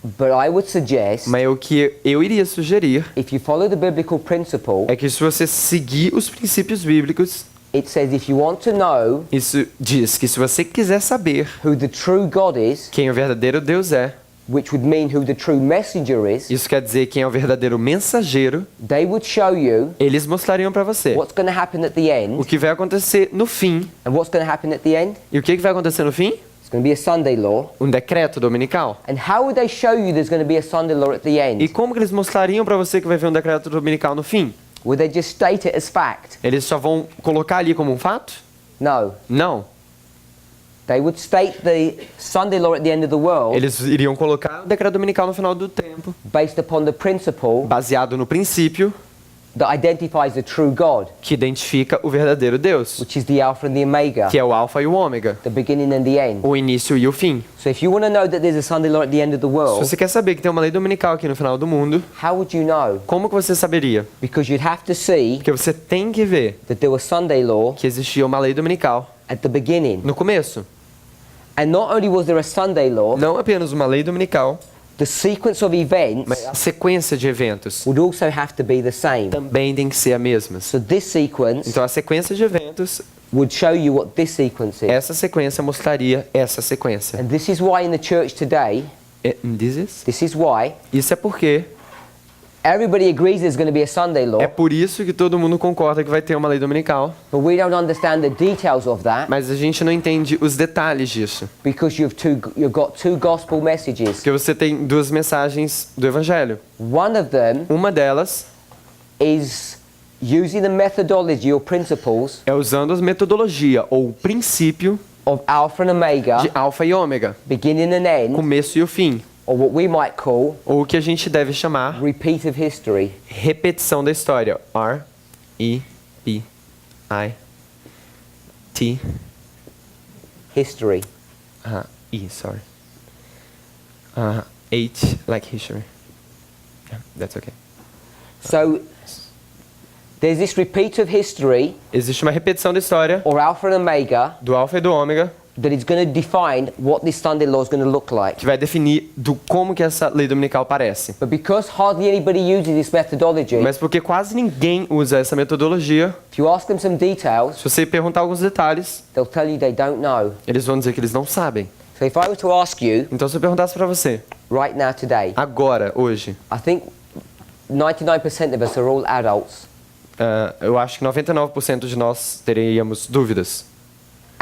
But I would suggest, Mas o que eu iria sugerir if you follow the biblical principle, é que se você seguir os princípios bíblicos, it says if you want to know isso diz que se você quiser saber who the true God is, quem o verdadeiro Deus é, which would mean who the true messenger is, isso quer dizer quem é o verdadeiro mensageiro, they would show you eles mostrariam para você what's going to happen at the o end. que vai acontecer no fim. And what's going to happen at the end? E o que vai acontecer no fim? It's going to be a Sunday law. um decreto dominical. And how would they show you there's going to be a Sunday law at the E end? como que eles mostrariam para você que vai ver um decreto dominical no fim? Would they just state it as fact? Eles só vão colocar ali como um fato? No. Não. They would state the Sunday law at the end of the world Eles iriam colocar o decreto dominical no final do tempo, based upon the principle baseado no princípio that identifies the true God, que identifica o verdadeiro Deus, which is the Alpha and the Omega, que é o alfa e o ômega, the beginning and the end. o início e o fim. So if you want to know that there's a Sunday law at the end of the Se world, você quer saber que tem uma lei dominical aqui no final do mundo, how would you know? como que você saberia? Because you'd have to see Porque você tem que ver that there was Sunday law que existia uma lei dominical at the beginning. no começo. And not only was there a Sunday law, Não apenas uma lei dominical, the sequence of events mas a sequência de eventos would also have to be the same. também tem que ser a mesma. So this sequence Então a sequência de eventos, would show you what this sequence is. essa sequência mostraria essa sequência. And this is why in the church today, this is why Isso é porque everybody agrees there's going to be a Sunday law, é por isso que todo mundo concorda que vai ter uma lei dominical, but we don't understand the details of that mas a gente não entende os detalhes disso. because you've got two gospel messages. Porque você tem duas mensagens do Evangelho. One of them Uma delas is using the methodology or principles é usando a metodologia ou o princípio of Alpha and Omega, de alfa e ômega, beginning and end, começo e o fim, or what we might call ou o que a gente deve chamar repeat of history. repetição da história. R-E-P-I-T History. sorry. H like history. Yeah, that's okay. So there's this repeat of history Existe uma repetição da história or Alpha and Omega do alfa e do ômega that is going to define what this Sunday law is going to look like. que vai definir do como que essa lei dominical parece. But because hardly anybody uses this methodology, Mas porque quase ninguém usa essa metodologia, if you ask them some details, se você perguntar alguns detalhes, they'll tell you they don't know. eles vão dizer que eles não sabem. So if I were to ask you Então se eu perguntasse para você, right now today, agora, hoje, I think 99% of us are all adults. eu acho que 99% de nós teríamos dúvidas.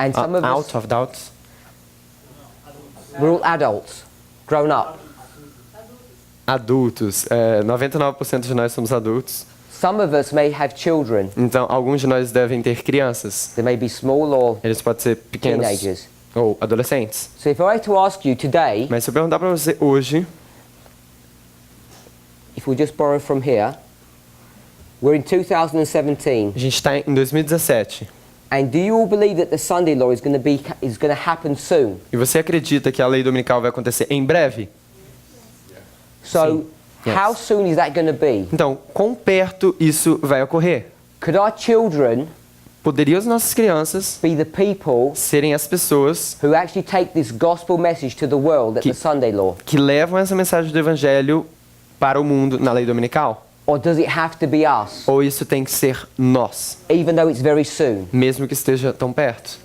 And some of us, Out of doubts. we're all adults, grown up. Adultos. 99% de nós somos adultos. Some of us may have children. Então, alguns de nós devem ter crianças. They may be small or Eles podem ser pequenos teenagers. ou adolescentes. So if I were to ask you today, Mas se eu perguntar para você hoje, if we just borrow from here, we're in 2017. a gente está em 2017. And do you all believe that the Sunday law is going to happen soon? E você acredita que a lei dominical vai acontecer em breve? So, Yes. how soon is that going to be? Então, quão perto isso vai ocorrer? Could our children Poderiam as nossas crianças be the people serem as pessoas who actually take this gospel message to the world at the Sunday law? que levam essa mensagem do Evangelho para o mundo na lei dominical? Or does it have to be us, Ou isso tem que ser nós, even though it's very soon? mesmo que esteja tão perto?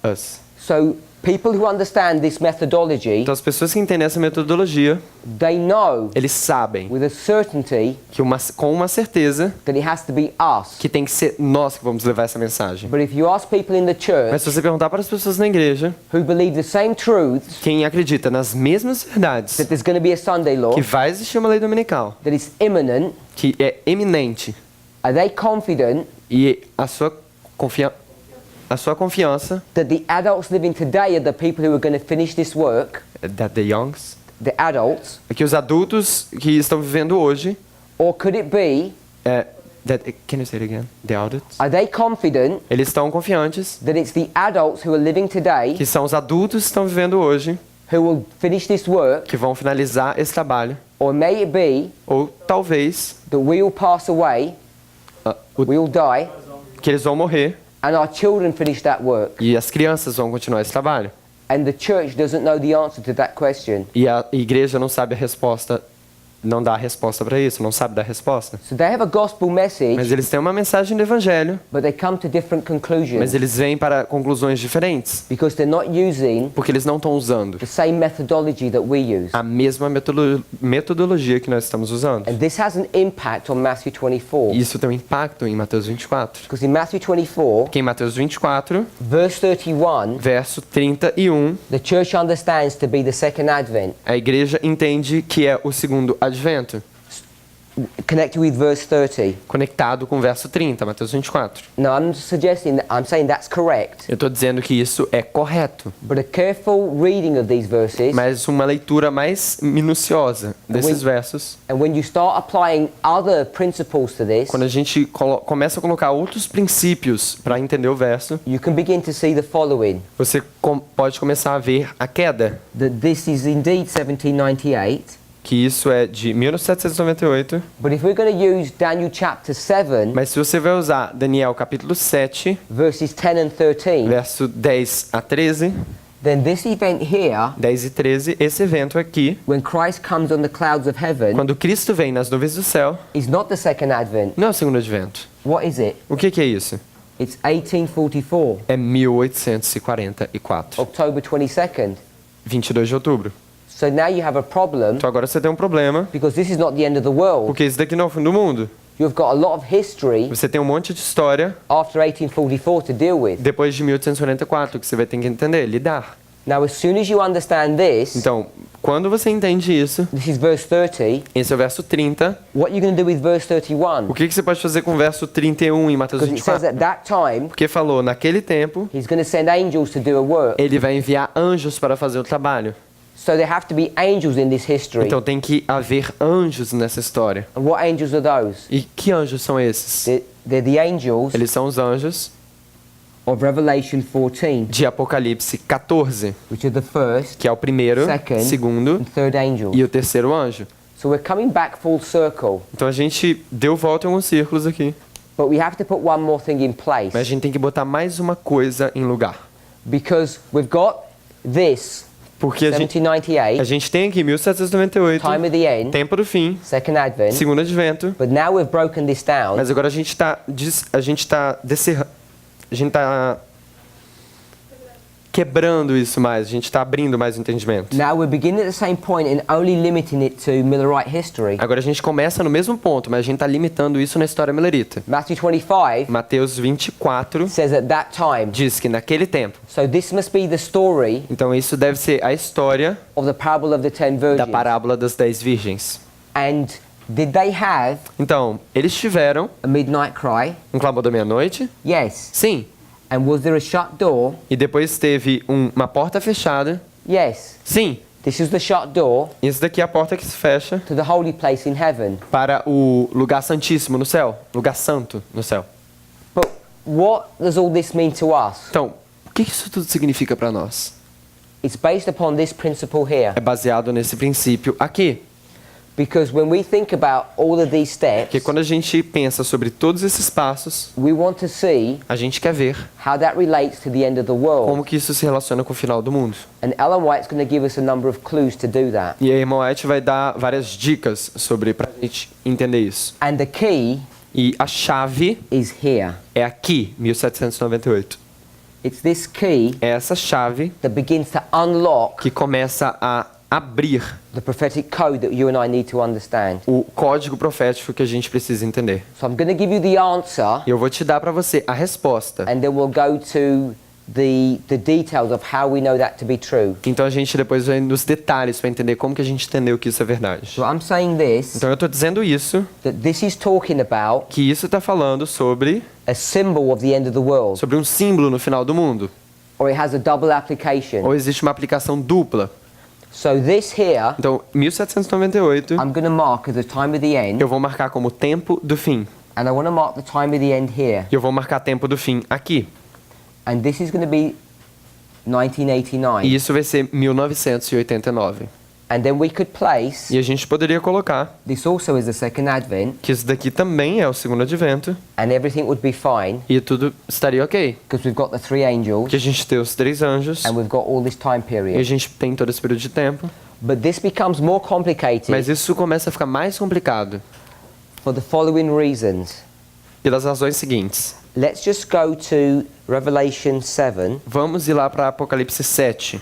Us. So, people who understand this methodology, Então, as pessoas que entendem essa metodologia, they know eles sabem with a certainty que com uma certeza that it has to be us. que tem que ser nós que vamos levar essa mensagem. But if you ask people in the Mas church se você perguntar para as pessoas na igreja, who believe the same truths, quem acredita nas mesmas verdades, that there's going to be a Sunday law, que vai existir uma lei dominical, that is imminent, que é eminente, are they confident e a sua confiança that the adults living today are the people who are going to finish this work, that the youngs, the adults, que os adultos que estão vivendo hoje, or could it be, can you say it again? The adults? are they confident Eles estão confiantes that it's the adults who are living today que são os adultos que estão vivendo hoje who will finish this work, que vão finalizar esse trabalho, or may it be ou talvez that we will pass away, we will die, que eles vão morrer and our children finish that work, e as crianças vão continuar esse trabalho. and the church doesn't know the answer to that question. E a igreja não sabe a resposta não dá a resposta para isso, não sabe dar a resposta. So they have a gospel message, Mas eles têm uma mensagem do Evangelho, but they come to different mas conclusions eles vêm para conclusões diferentes, because they're not using porque eles não estão usando the same methodology that we use. a mesma metodologia que nós estamos usando. And this has an impact on Matthew 24. E isso tem um impacto em Mateus 24. Because in Matthew 24, Porque em Mateus 24, verse 31, verso 31, the church understands to be the second advent. a igreja entende que é o segundo advento, Connected with verse 30. conectado com o verso 30, Mateus 24. Now I'm saying that's correct. Eu estou dizendo que isso é correto, But a careful reading of these verses, mas uma leitura mais minuciosa desses versos, and when you start applying other principles to this, quando a gente começa a colocar outros princípios para entender o verso, you can begin to see the following. você pode começar a ver a queda, That this is indeed 1798. que isso é de 1798, But if we're going to use Daniel chapter 7, mas se você vai usar Daniel capítulo 7, verses 10 and 13, verso 10 a 13, then this event here, 10 e 13, esse evento aqui, when Christ comes on the clouds of heaven, quando Cristo vem nas nuvens do céu, is not the second advent. não é o segundo advento. What is it? O que é isso? It's 1844, É 1844, October 22nd. 22 de outubro. So now you have a problem Então agora você tem um problema, because this is not the end of the world. porque isso daqui não é o fim do mundo. You've got a lot of history Você tem um monte de história after 1844 to deal with. depois de 1844 que você vai ter que entender, lidar. Now as soon as you understand this, Então, quando você entende isso, this is verse 30, esse é o verso 30, what are you going to do with verse 31? o que você pode fazer com o verso 31 em Mateus Because it says 24? at that time, Porque falou, naquele tempo, he's going to send angels to do a work. ele vai enviar anjos para fazer o trabalho. So there have to be angels in this history. Então tem que haver anjos nessa história. And what angels are those? E que anjos são esses? They're the angels Eles são os anjos of Revelation 14, de Apocalipse 14, which are the first que é o primeiro, Second. segundo and third angels. e o terceiro anjo. So we're coming back full circle. Então a gente deu volta em alguns círculos aqui, But we have to put one more thing in place. mas a gente tem que botar mais uma coisa em lugar. Because we've got this, Porque a 1798, gente tem aqui 1798, time of the end, tempo do fim, second advent. segundo advento, But now we've broken this down. mas agora a gente tá quebrando isso mais, a gente está abrindo mais o entendimento. Now we're beginning at the same point and only limiting it to Millerite history. Agora a gente começa no mesmo ponto, mas a gente está limitando isso na história milerita. Matthew 25 Mateus 24 says at that time. diz que naquele tempo. So this must be the story Então isso deve ser a história of the parable of the 10 da virgins. parábola das 10 virgens. And did they have Então, eles tiveram a midnight cry? um clamor da meia-noite? Yes. Sim. And was there a shut door? E depois teve uma porta fechada? Yes. Sim. This is the shut door Isso daqui é a porta que se fecha to the holy place in heaven. para o lugar santíssimo no céu, lugar santo no céu. But what does all this mean to us? Então, o que isso tudo significa para nós? It's based upon this principle here. É baseado nesse princípio aqui. Because when we think about all of these steps, Porque quando a gente pensa sobre todos esses passos, we want to see a gente quer ver how that relates to the end of the world. como que isso se relaciona com o final do mundo. And Ellen White's going to give us a number of clues to do that. E a irmã White vai dar várias dicas sobre pra gente entender isso. And the key E a chave is here. é aqui, 1798. It's this key É essa chave that begins to unlock que começa a abrir the prophetic code that you and I need to understand. o código profético que a gente precisa entender. So I'm going to give you the answer, E eu vou te dar para você a resposta. and then we'll go to the details of how we know that to be true. Então a gente depois vai nos detalhes para entender como que a gente entendeu que isso é verdade. So I'm saying this, Então eu estou dizendo isso, that this is talking about que isso está falando sobre a symbol of the end of the world, um símbolo no final do mundo. or it has a double application. Ou existe uma aplicação dupla. So this here, Então, 1798, I'm going to mark as the time of the end, eu vou marcar como tempo do fim. and I want to mark the time of the end here. E eu vou marcar tempo do fim aqui. And this is going to be 1989. E isso vai ser 1989. And then we could place, E a gente poderia colocar this also is the second advent, que isso daqui também é o segundo advento. and everything would be fine, E tudo estaria ok. because we've got the three angels, Porque a gente tem os 3 anjos. and we've got all this time E a period. gente tem todo esse período de tempo. But this becomes more complicated Mas isso começa a ficar mais complicado for the following reasons. pelas razões seguintes. Let's just go to Revelation 7. Vamos ir lá para Apocalipse 7.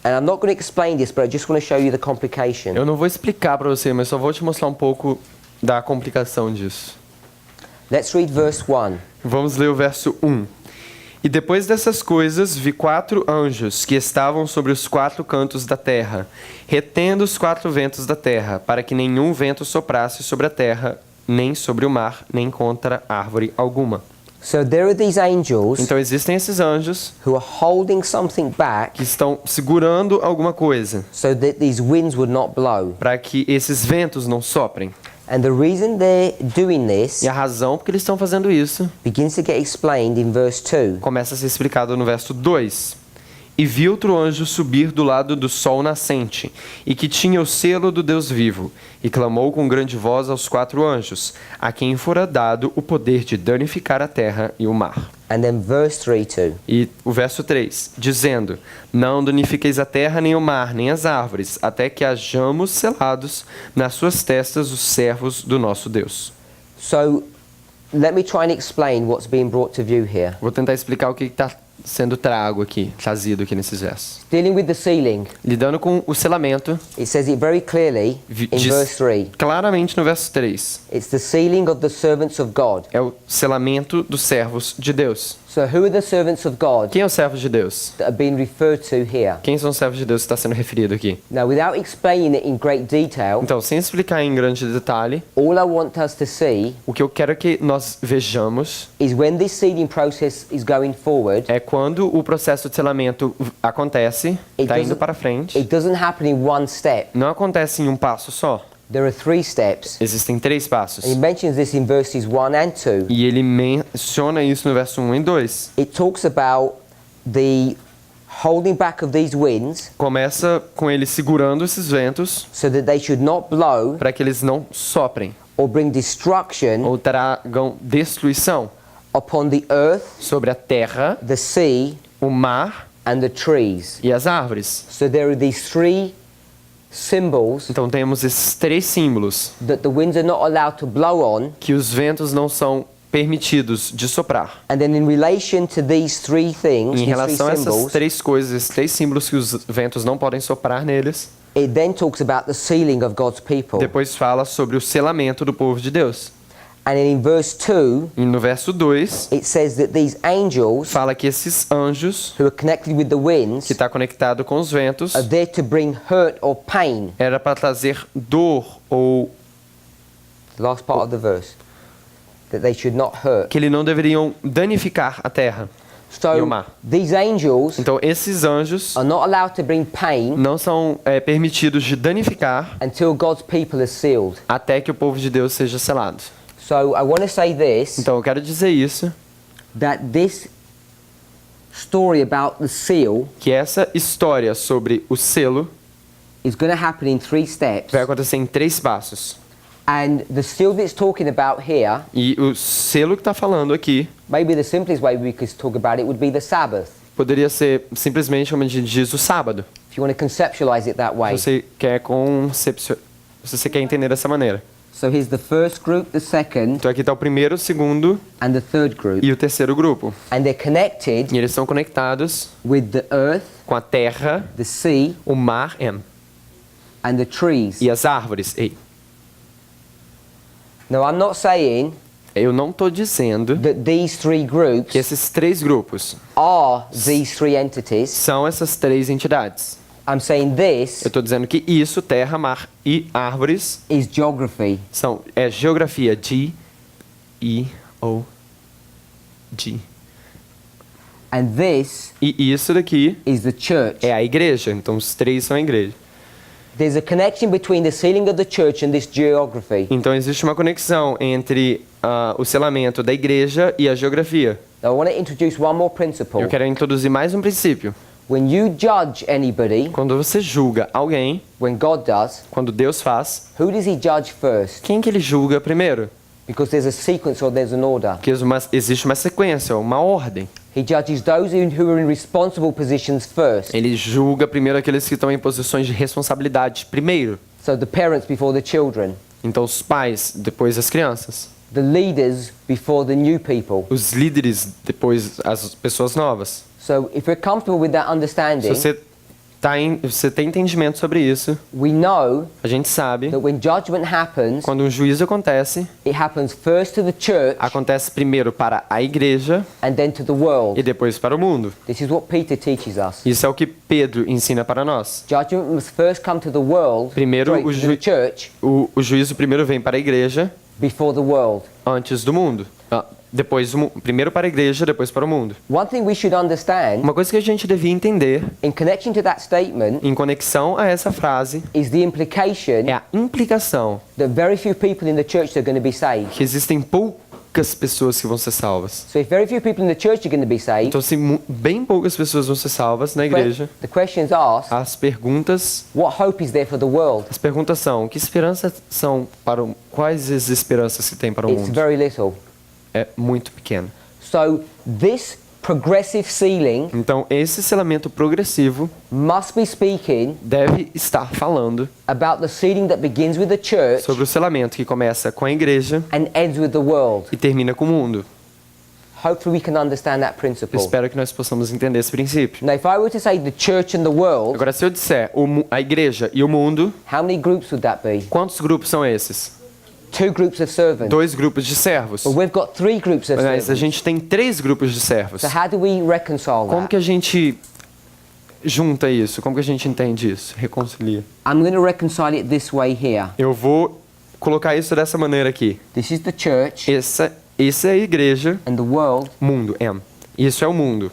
And I'm not going to explain this, but I just want to show you the complication. Eu não vou explicar para você, mas só vou te mostrar um pouco da complicação disso. Let's read verse 1. Vamos ler o verso 1. E depois dessas coisas vi 4 anjos que estavam sobre os 4 cantos da terra, retendo os 4 ventos da terra, para que nenhum vento soprasse sobre a terra, nem sobre o mar, nem contra árvore alguma. So there are these angels Então existem esses anjos who are holding something back que estão segurando alguma coisa so that these winds would not blow. para que esses ventos não soprem. And the reason they're doing this E a razão por que eles estão fazendo isso begins to get explained in verse 2. começa a ser explicado no verso 2. E vi outro anjo subir do lado do sol nascente, e que tinha o selo do Deus vivo, e clamou com grande voz aos 4 anjos, a quem fora dado o poder de danificar a terra e o mar. And then verse 3 too. E o verso 3, dizendo: Não danifiqueis a terra, nem o mar, nem as árvores, até que hajamos selados nas suas testas os servos do nosso Deus. So let me try and explain what's being brought to view here. Vou tentar explicar o que está sendo trazido aqui nesses versos. Dealing with the sealing, Lidando com o selamento, it says it very clearly in diz verse 3. claramente no verso 3. It's the sealing of the servants of God. É o selamento dos servos de Deus. So who are the servants of God Quem é o servo de Deus? that are being referred to here? Quem são os servos de Deus que está sendo referido aqui? Now, without explaining it in great detail, Então, sem explicar em grande detalhe, all I want us to see o que eu quero que nós vejamos is when this sealing process is going forward, é quando o processo de selamento acontece, está indo para frente, it doesn't happen in one step. não acontece em um passo só. There are 3 steps. Existem 3 passos. He mentions this in verses 1 and 2. E ele menciona isso no verso 1 e 2. It talks about the holding back of these winds Começa com ele segurando esses ventos so that they should not blow para que eles não soprem or bring destruction ou tragam destruição upon the earth, sobre a terra, the sea, o mar and the trees. e as árvores. So there are these 3 symbols Então temos esses 3 símbolos that the winds are not allowed to blow on, que os ventos não são permitidos de soprar. and then in relation to these 3 things, Em these 3 relação a essas symbols, 3 coisas, esses 3 símbolos que os ventos não podem soprar neles, it then talks about the sealing of God's people. depois fala sobre o selamento do povo de Deus. And then in verse 2, E no verso 2, it says that these angels fala que esses anjos, who are connected with the winds que está conectado com os ventos, are there to bring hurt or pain. era para trazer dor ou The last part of the verse. That they should not hurt. que eles não deveriam danificar a terra e o So mar. these angels Então esses anjos are not allowed to bring pain não são permitidos de danificar until God's people are sealed. até que o povo de Deus seja selado. So I want to say this, Então eu quero dizer isso, that this story about the seal que essa história sobre o selo is going to happen in 3 steps. vai acontecer em 3 passos. And the seal that's talking about here, E o selo que está falando aqui maybe the simplest way we could talk about it would be the Sabbath, poderia ser simplesmente, como a gente diz, o sábado. if you want to conceptualize it that way. Se você quer entender dessa maneira. So here's the first group, the second, Então aqui está o primeiro, o segundo and the third group. e o terceiro grupo. And they're connected E eles são conectados with the earth, com a terra, the sea, o mar and the trees. e as árvores. Ei, Now, I'm not saying eu não estou dizendo that these 3 groups que esses 3 grupos are these 3 entities. são essas 3 entidades. I'm saying this Eu estou dizendo que isso, terra, mar e árvores, is geography. é geografia. G-E-O-G. And this E isso daqui is the church. é a igreja. Então os 3 são a igreja. There's a connection between the sealing of the church and this geography. Então existe uma conexão entre o selamento da igreja e a geografia. Now, I want to introduce one more principle. Eu quero introduzir mais um princípio. When you judge anybody, Quando você julga alguém, when God does, quando Deus faz, who does he judge first? quem que ele julga primeiro? Because there's a sequence or there's an order. Porque existe uma sequência, uma ordem. He judges those who are in responsible positions first. Ele julga primeiro aqueles que estão em posições de responsabilidade primeiro. So the parents before the children. Então os pais, depois as crianças. The leaders before the new people. Os líderes, depois as pessoas novas. So if we're comfortable with that understanding, Se você tem entendimento sobre isso, we know a gente sabe, that when judgment happens, quando um juízo acontece, it happens first to the church acontece primeiro para a igreja and then to the world. e depois para o mundo. This is what Peter teaches us. Isso é o que Pedro ensina para nós. Judgment must first come to the world, Primeiro sorry, to the church, o juízo primeiro vem para a igreja before the world. antes do mundo. Depois, primeiro para a igreja, depois para o mundo. One thing we should understand, Uma coisa que a gente devia entender, in connection to that statement, em conexão a essa frase, is the implication é a implicação that very few people in the church are going to be saved. que existem poucas pessoas que vão ser salvas. So if very few people in the church are going to be saved, Então, se bem poucas pessoas vão ser salvas na igreja, the questions asked, as perguntas what hope is there for the world? são: que esperanças são para quais as esperanças que tem para o It's mundo? very little. É muito pequeno. So this progressive sealing Então, esse selamento progressivo must be speaking deve estar falando about the sealing that begins with the church sobre o selamento que começa com a igreja and ends with the world. e termina com o mundo. Hopefully we can understand that Eu principle. espero que nós possamos entender esse princípio. Now if I were to say the church and the world, Agora, se eu disser a igreja e o mundo, how many groups would that be? quantos grupos são esses? 2 groups of servants. 2 grupos de servos. But we've got 3 groups of Mas a servants. gente tem 3 grupos de servos. So how do we reconcile Como that? que a gente junta isso? Como que a gente entende isso? Reconcilia. I'm going to reconcile it this way here. Eu vou colocar isso dessa maneira aqui. This is the church Essa é a igreja, and the world. mundo, Isso é o mundo.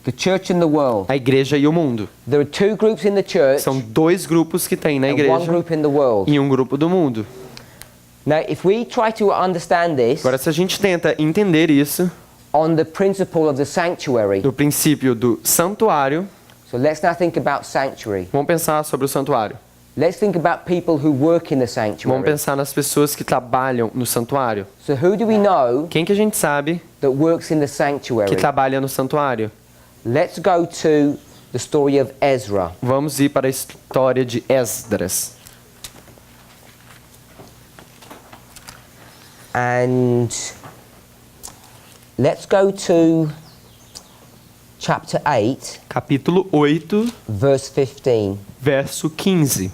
The church and the world. A igreja e o mundo. There are 2 groups in the church São 2 grupos que tem na and 1 igreja group in the world. e um grupo do mundo. Now if we try to understand this Agora, se a gente tenta entender isso on the principle of the sanctuary. do princípio do santuário, So let's now think about sanctuary. vamos pensar sobre o santuário. Let's think about people who work in the Vamos sanctuary. pensar nas pessoas que trabalham no santuário. So who do we know Quem que a gente sabe that works in the que sanctuary? trabalha no santuário? Let's go to the story of Ezra. Vamos ir para a história de Esdras. And let's go to chapter 8, Capítulo 8, verse 15. verso 15.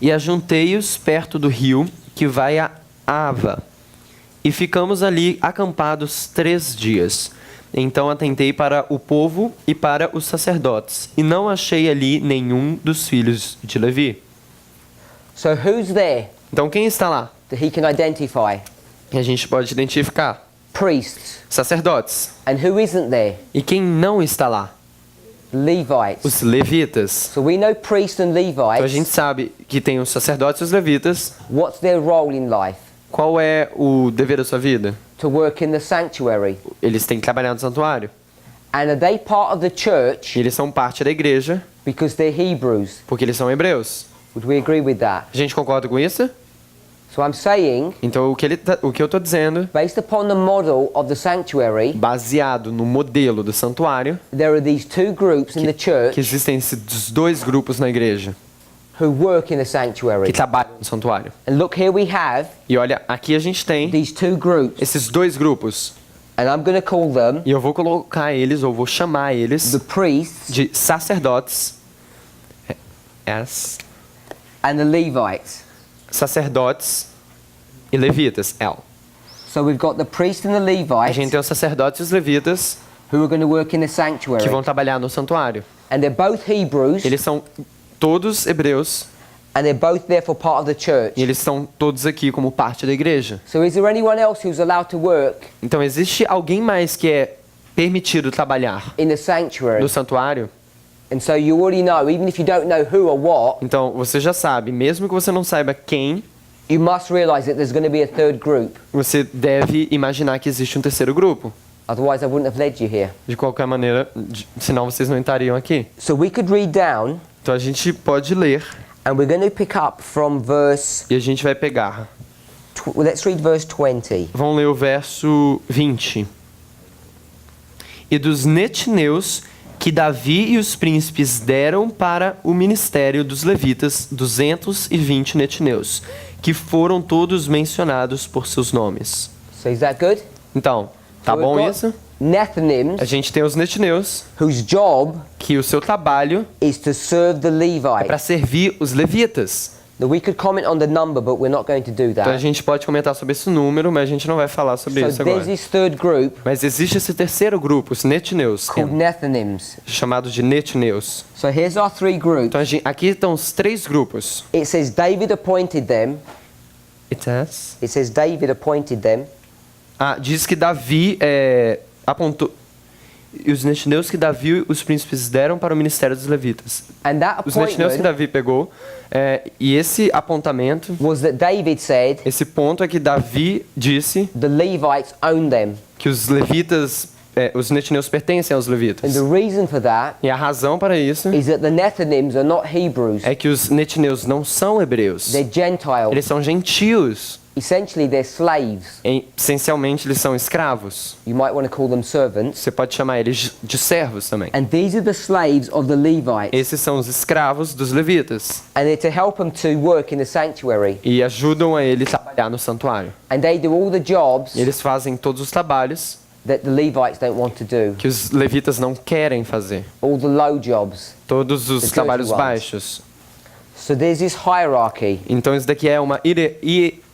E ajuntei-os perto do rio que vai a Ava, e ficamos ali acampados 3 dias. Então atentei para o povo e para os sacerdotes, e não achei ali nenhum dos filhos de Levi. So who's there Então quem está lá? that he can identify? Que a gente pode identificar. Priests. Sacerdotes. And who isn't there? E quem não está lá? Levites. Os levitas. So we know priests and Então a gente Levites. sabe que tem os sacerdotes e os levitas. What's their role in life? Qual é o dever da sua vida? To work in the sanctuary. Eles têm que trabalhar no santuário. And are they part of the church E eles são parte da igreja because they're Hebrews? porque eles são hebreus. Would we agree with that? A gente concorda com isso? So I'm saying, Então o que eu estou dizendo, based upon the model of the sanctuary, baseado no modelo do santuário, there are these 2 groups in the que church existem esses 2 grupos na igreja who work in the que sanctuary. trabalham no santuário. And look, here we have E olha, aqui a gente tem these 2 groups. esses 2 grupos. And I'm going to call them E eu vou colocar eles, ou vou chamar eles, the priests de sacerdotes. and the Levites. Sacerdotes e levitas. So we've got the priests and the A gente Levites tem os sacerdotes e os levitas who are going to work in the que sanctuary. vão trabalhar no santuário. And they're both Hebrews Eles são todos hebreus and they're both therefore part of the e church. eles estão todos aqui como parte da igreja. So is there anyone else who's allowed to work Então existe alguém mais que é permitido trabalhar in the sanctuary? no santuário? And so you already know, even if you don't know who or what, Então você já sabe, mesmo que você não saiba quem, you must realize that there's going to be a 3rd group. você deve imaginar que existe um terceiro grupo. Otherwise I wouldn't have led you here. De qualquer maneira, senão vocês não estariam aqui. So we could read down Então a gente pode ler and we're going to pick up from verse e a gente vai pegar Let's read verse 20. Vamos ler o verso 20. E dos netineus que Davi e os príncipes deram para o ministério dos levitas 220 netineus, que foram todos mencionados por seus nomes. So is that good? Então, tá So we've bom got isso? Nethinims, A gente tem os netineus, whose job que o seu trabalho is to serve the é Levites. para servir os levitas. Now we could comment on the number, but we're not going to do Então a that. gente pode comentar sobre esse número, mas a gente não vai falar sobre So isso agora. there's this third group Mas existe esse terceiro grupo, os netineus, called Nethinims. chamado de netineus. So here's our three groups. Então aqui estão os três grupos. It says David appointed them. It It says David appointed them. diz que Davi apontou. E os netineus que Davi e os príncipes deram para o ministério dos levitas. And that Os netineus que appointment Davi pegou, e esse apontamento, was that David said esse ponto é que Davi disse the Levites own them. que os levitas, os netineus pertencem aos levitas. And the reason for that E a razão para isso is that the Nethinims are not Hebrews. é que os netineus não são hebreus. They're Gentiles. Eles são gentios. Essentially, they're slaves. Essencialmente, eles são escravos. You might want to call them servants. Você pode chamar eles de servos também. And these are the slaves of the Levites. Esses são os escravos dos levitas. And they're to help them to work in the sanctuary. E ajudam a ele trabalhar no santuário. And they do all the jobs E eles fazem todos os trabalhos that the Levites don't want to do. que os levitas não querem fazer. All the low jobs. Todos os dirty trabalhos ones. baixos. So there's this hierarchy. Então isso daqui é uma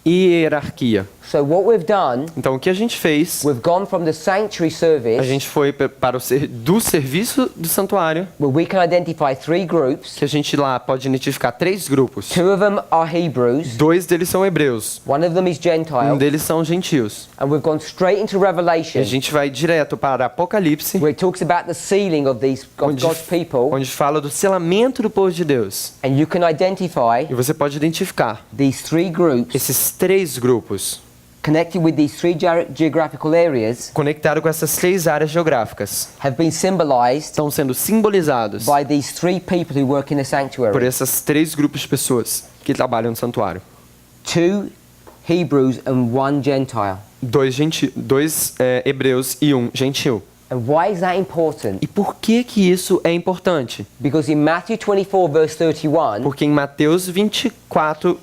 hierarquia. So what we've done, Então o que a gente fez? we've gone from the sanctuary A service, gente foi para do serviço do santuário, where we can identify three groups. que a gente lá pode identificar três grupos. Two of them are Hebrews. Dois deles são hebreus. One of them is Um Gentile. deles são gentios. And we've gone straight into E Revelation, a gente vai direto para Apocalipse, where it talks about the sealing of God's people. onde fala do selamento do povo de Deus. And you can identify E você pode identificar these three groups esses três grupos connected with these three geographical areas conectados com essas três áreas geográficas. have been symbolized Estão sendo simbolizados by these three people who work in the por sanctuary. esses três grupos de pessoas que trabalham no santuário. Two Hebrews and one Gentile. Dois hebreus e um gentil. And why is that important? E por que isso é importante? Because in Matthew 24 verse 31, Porque em Mateus 24,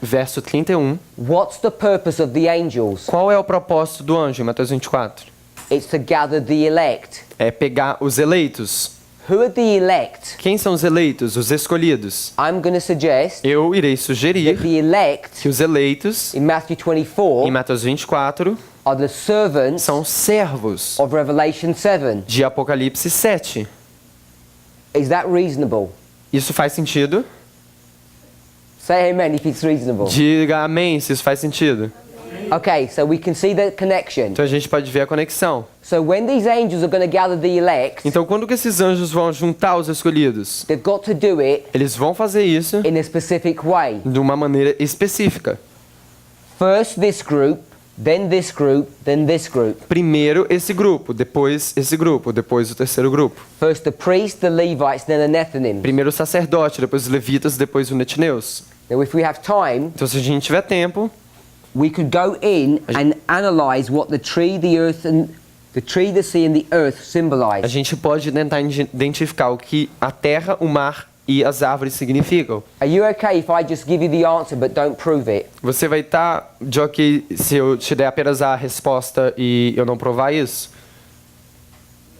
verso 31, what's the purpose of the angels? qual é o propósito do anjo em Mateus 24? It's to gather the elect. É pegar os eleitos. Who are the elect? Quem são os eleitos, os escolhidos? I'm going to suggest Eu irei that sugerir the elect que os eleitos, in Matthew em 24 Mateus 24, are the servants são servos of Revelation 7. de Apocalipse 7. Is that reasonable? Isso faz sentido? Say amen if it's reasonable. Diga amém se isso faz sentido. Okay, so we can see the connection. Então a gente pode ver a conexão. So when these angels are going to gather the elect, Então quando que esses anjos vão juntar os escolhidos? they've got to do it Eles vão fazer isso in a specific way. de uma maneira específica. First this group, then this group, then this group. Primeiro esse grupo, depois esse grupo, depois o terceiro grupo. First the priest, the Levites, then the Nethinims. Primeiro o sacerdote, depois os levitas, depois o netineus. Now if we have time, Então se a gente tiver tempo, we could go in and analyze what the tree, the earth, and the tree, the sea, and the earth a symbolize. gente pode tentar identificar o que a terra, o mar e as árvores significam. Are you okay if I just give you the answer but don't prove it? Você vai estar de ok se eu te der apenas a resposta e eu não provar isso?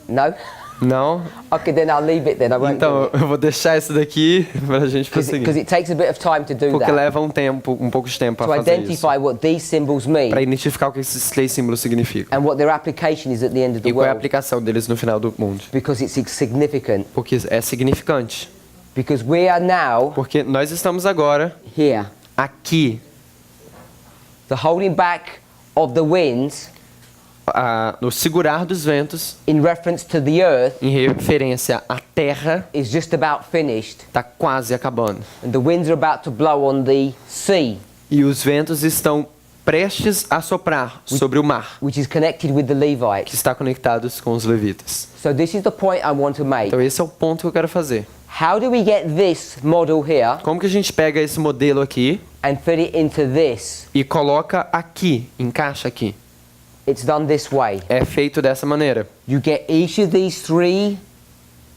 No? Não? Okay, then I'll leave it then. I won't Então do it. eu vou deixar isso daqui pra gente Because prosseguir. it takes a bit of time to do Porque that. leva um pouco de tempo a To fazer isso. identify what these symbols mean Para identificar o que esses três símbolos significam. and what their application is at the end of the E qual é a world. aplicação deles no final do mundo. Because it's significant. Porque é significante. Because we are now Porque nós estamos agora here. aqui, The holding back of the winds no segurar dos ventos, in reference to the earth em referência à terra, is just about finished. está quase acabando. And the winds are about to blow on the sea, E os ventos estão prestes a soprar sobre o mar, which is connected with the que Levites. está conectados com os levitas. So this is the point I want to make. Então esse é o ponto que eu quero fazer. How do we get this model here Como que a gente pega esse modelo aqui and fit it into this. e coloca aqui, encaixa aqui. It's done this way. É feito dessa maneira. You get each of these 3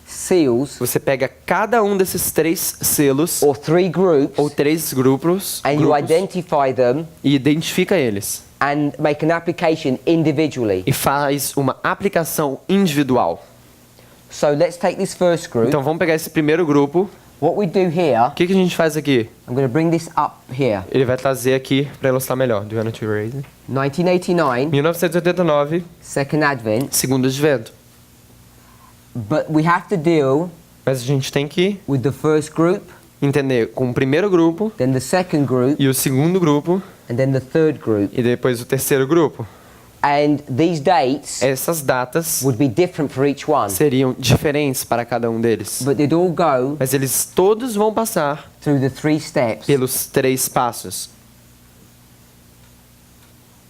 seals Você pega cada um desses 3 selos or 3 groups ou 3 grupos, and you identify them e identifica eles and make an application individually. e faz uma aplicação individual. So let's take this first group. Então vamos pegar esse primeiro grupo. What we do here, O que a gente faz aqui? I'm going to bring this up here. Ele vai trazer aqui para ilustrar melhor. Do you want to raise it? 1989, 1989, Second Advent. segundo advento. But we have to deal Mas a gente tem que with the first group, entender com o primeiro grupo then the second group, e o segundo grupo and then the third group. e depois o terceiro grupo. And these dates Essas datas would be different for each one. seriam diferentes para cada um deles. But they'd all go Mas eles todos vão passar through the 3 steps. pelos 3 passos.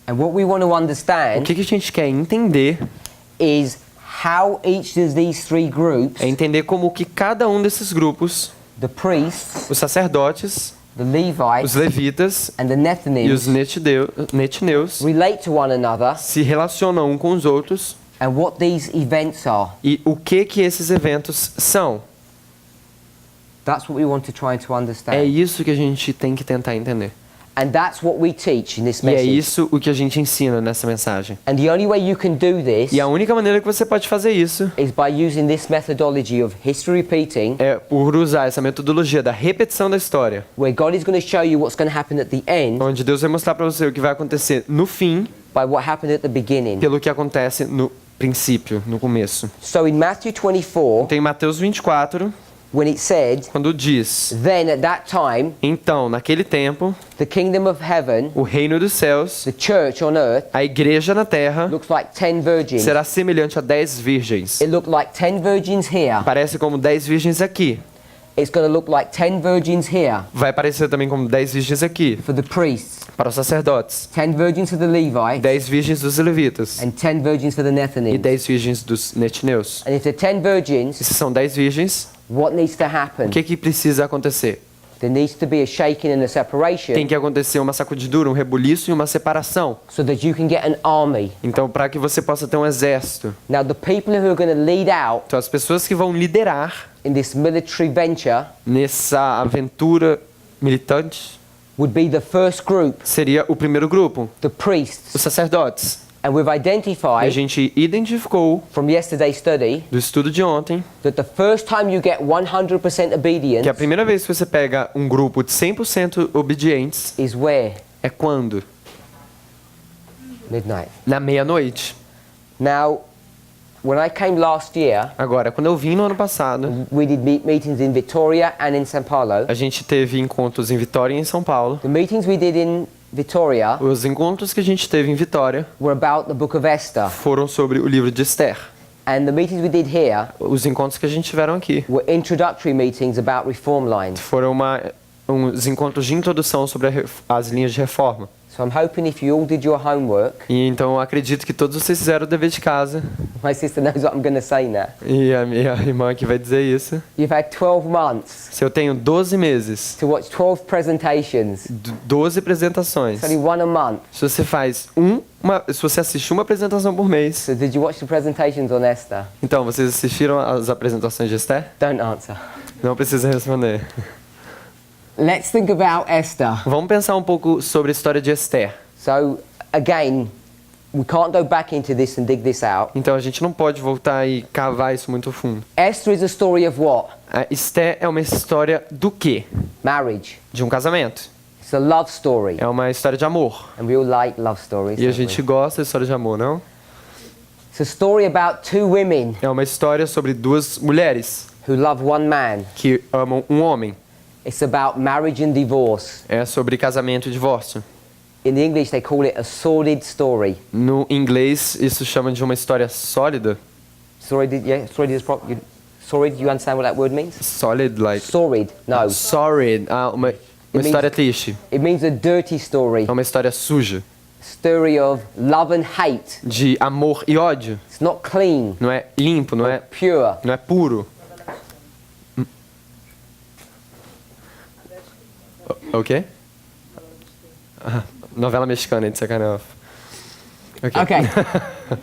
And what we want to O understand que a gente quer entender is how each of these 3 groups, é entender como que cada um desses grupos, the priests, os sacerdotes, the os Levites, levitas and the e os Nethinims netineus relate to one another se relacionam um com os outros and what these events are. e o que esses eventos são. That's what we want to try to É understand. isso que a gente tem que tentar entender. And that's what we teach in this E é message. isso o que a gente ensina nessa mensagem. And the only way you can do this E a única maneira que você pode fazer isso is by using this methodology of history repeating, é por usar essa metodologia da repetição da história, where God is going to show you what's going to happen at the end onde Deus vai mostrar para você o que vai acontecer no fim by what happened at the beginning. pelo que acontece no princípio, no começo. So in Matthew 24, Tem Mateus 24, when it said, quando diz: then at that time, então, naquele tempo, the kingdom of heaven, o reino dos céus, the church on earth, a igreja na terra, looks like 10 virgins. será semelhante a 10 virgens. It looked like 10 virgins here. Parece como 10 virgens aqui. It's going to look like 10 virgins here Vai parecer também como 10 virgens aqui, for the priests, para os sacerdotes. 10 virgins for the Levites, 10 virgens dos levitas. and 10 virgins for the E Nethinims. 10 virgens dos netineus. And if there are 10 virgins, E se são 10 virgens, what needs to happen? o que precisa acontecer? There needs to be a shaking and a separation Tem que acontecer uma sacudidura, um rebuliço e uma separação. so that you can get an army. Então, para que você possa ter um exército. Now, the people who are going to lead out Então, as pessoas que vão liderar in this military venture nessa aventura militante would be the first group, seria o primeiro grupo, the priests. os sacerdotes. And we've E a identified gente identificou from yesterday's study do estudo de ontem that the first time you get 100% obedience que a primeira vez que você pega um grupo de 100% obedientes is where? é quando? Midnight. Na meia-noite. Now, when I came last year, Agora, quando eu vim no ano passado, we did meetings in Victoria and in São Paulo. a gente teve encontros em Vitória e em São Paulo. The meetings we did in Victoria Os encontros que a gente teve em Vitória were about the book of Esther. foram sobre o livro de Esther. And the meetings we did here Os encontros que a gente tiveram aqui were introductory meetings about reform lines. foram uns encontros de introdução sobre as linhas de reforma. So I'm hoping if you all did your homework, E então eu acredito que todos vocês fizeram o dever de casa. my sister knows what I'm going to say now. E a minha irmã aqui vai dizer isso. You've had 12 months Se eu tenho 12 meses, to watch 12 presentations. 12 apresentações. It's only one a month. Se você faz se você assiste uma apresentação por mês, So did you watch the presentations on Esther? então vocês assistiram as apresentações de Esther? Don't answer. Não precisa responder. Let's think about Esther. Vamos pensar um pouco sobre a história de Esther. So again, we can't go back into this and dig this out. Então a gente não pode voltar e cavar isso muito fundo. Esther is a story of what? A Esther é uma história do quê? Marriage. De um casamento. It's a love story. É uma história de amor. And we all like love stories. E a don't gente we? gosta da história de amor, não? It's a story about 2 women É uma história sobre 2 mulheres who love one man. que amam um homem. It's about marriage and divorce. É sobre casamento e divórcio. In the English, they call it a sordid story. No inglês, isso chama de uma história sólida. Sordid, yeah, sordid is proper. Sordid, you understand what that word means? Solid, like... Sordid, no. Sorry. Uma means- história triste. It means a dirty story. É uma história suja. Story of love and hate. De amor e ódio. It's not clean, Não é limpo, não é pure. puro. Ok? Novela mexicana, it's a kind of... Okay.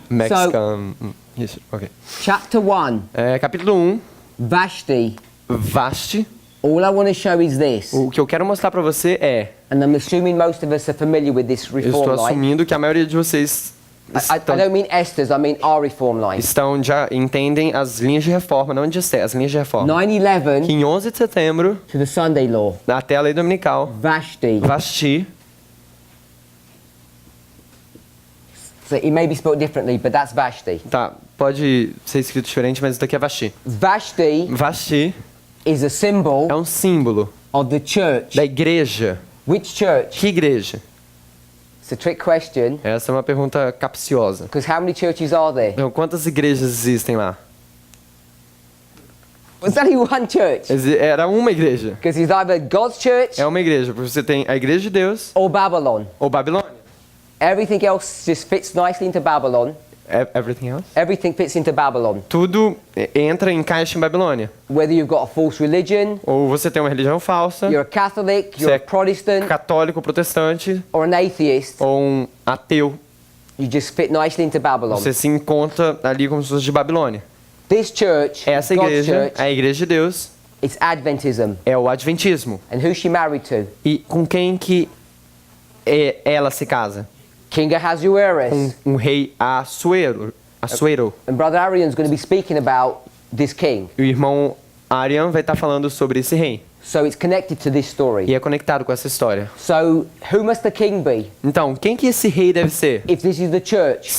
Mexican... ok. Chapter 1, Capítulo 1, Vashti. Vashti. All I want to show is this, O que eu quero mostrar para você and I'm assuming most of us are familiar with this eu estou reform line. assumindo que a maioria de vocês I don't mean Esther's, I mean our reform line. já entendem as linhas de reforma, não de Esther, as linhas de reforma. 9/11 Que em 11 de setembro, to the Sunday law. até a lei dominical, Vashti. Vashti, So it may be spelled differently, but that's Vashti. tá, pode ser escrito diferente, mas isso daqui é Vashti. Vashti Vashti is a symbol é um símbolo of the church. da igreja. Which church? Que igreja? It's a trick question, Essa é uma pergunta capciosa. because how many churches are there? Então, quantas igrejas existem lá? It's only one church, Era uma igreja. because it's either God's church É uma igreja, porque você tem a igreja de Deus or Babylon. ou Babilônia. Everything else just fits nicely into Babylon. Everything else? Everything fits into Babylon. Tudo entra, encaixa em Babilônia. Whether you've got a false religion, Ou você tem uma religião falsa, you're a Catholic, Você you're é a Protestant, católico, protestante, or an atheist, ou um ateu. you just fit nicely into Babylon. Você se encontra ali como se fosse de Babilônia. This church, Essa God's igreja, church, a igreja de Deus, it's Adventism. é o Adventismo. And who's she married to? E com quem que ela se casa? King Ahasuerus. Um rei Assuero. And Brother Arian's going to be speaking about this king. E o irmão Arian vai estar falando sobre esse rei. So it's connected to this E story. é conectado com essa história. So who must the king be? Então, quem que esse rei deve ser? If this is the church,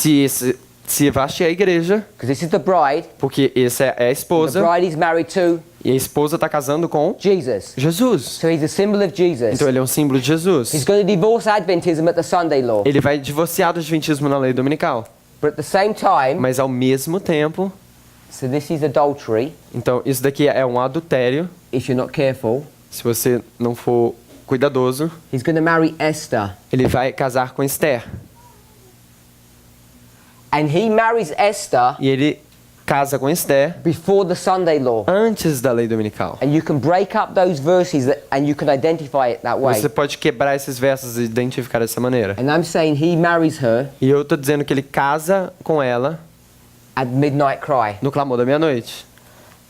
Se Vashti é a igreja, because this is the bride, porque essa é a the esposa, bride is married to e a esposa está casando com Jesus. Jesus. So he's a symbol of Jesus. Então ele é um símbolo de Jesus. He's going to divorce Adventism at the Sunday law. Ele vai divorciar do adventismo na lei dominical. But at the same time, Mas ao mesmo tempo, so this is adultery, então isso daqui é um adultério. if you're not careful. Se você não for cuidadoso, He's going to marry Esther. ele vai casar com Esther. And he marries Esther E ele casa com Esther before the Sunday law. antes da lei dominical. And you can break up those verses and you can identify it that way. Você pode quebrar esses versos e identificar dessa maneira. And I'm saying he marries her E eu estou dizendo que ele casa com ela at midnight cry. no clamor da meia-noite.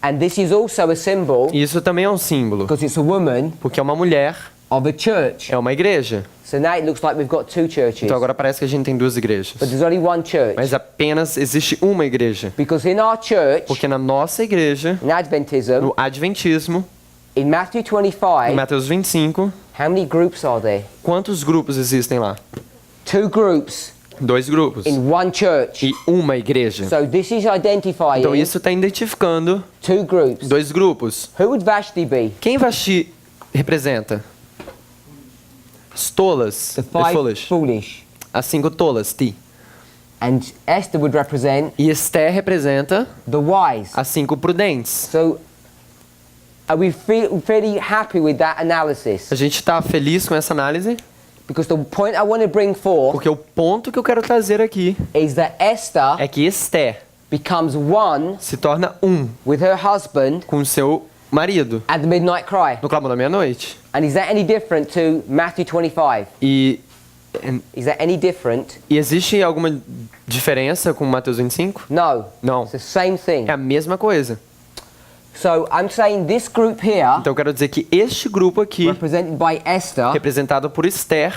And this is also a symbol, E isso também é um símbolo, because it's a woman, porque é uma mulher, of a church. é uma igreja. So now it looks like we've got two churches. Então agora parece que a gente tem duas igrejas. But there's only one church. Mas apenas existe uma igreja. Because in our church, Porque na nossa igreja, in Adventism, no Adventismo, in Matthew em 25, Mateus 25, how many groups are there? quantos grupos existem lá? 2 groups 2 grupos. in one church. E uma igreja. So this is identifying Então isso está identificando 2 groups. 2 grupos. Who would Vashti be? Quem Vashti representa? As tolas, The the 5 foolish. foolish. As 5 tolas, ti. And Esther would represent E Esther representa the wise. as 5 prudentes. So are we fairly happy with that analysis? A gente está feliz com essa análise, Because the point I want to bring forth porque o ponto que eu quero trazer aqui is that Esther é que Esther becomes one se torna um with her husband com seu marido at the midnight cry. no clamor da meia-noite. And is that any different to Matthew 25? E Is that any different? existe alguma diferença com Mateus 25? No. Não. It's the same thing. É a mesma coisa. So I'm saying this group here, Então eu quero dizer que este grupo aqui, represented by Esther, representado por Esther,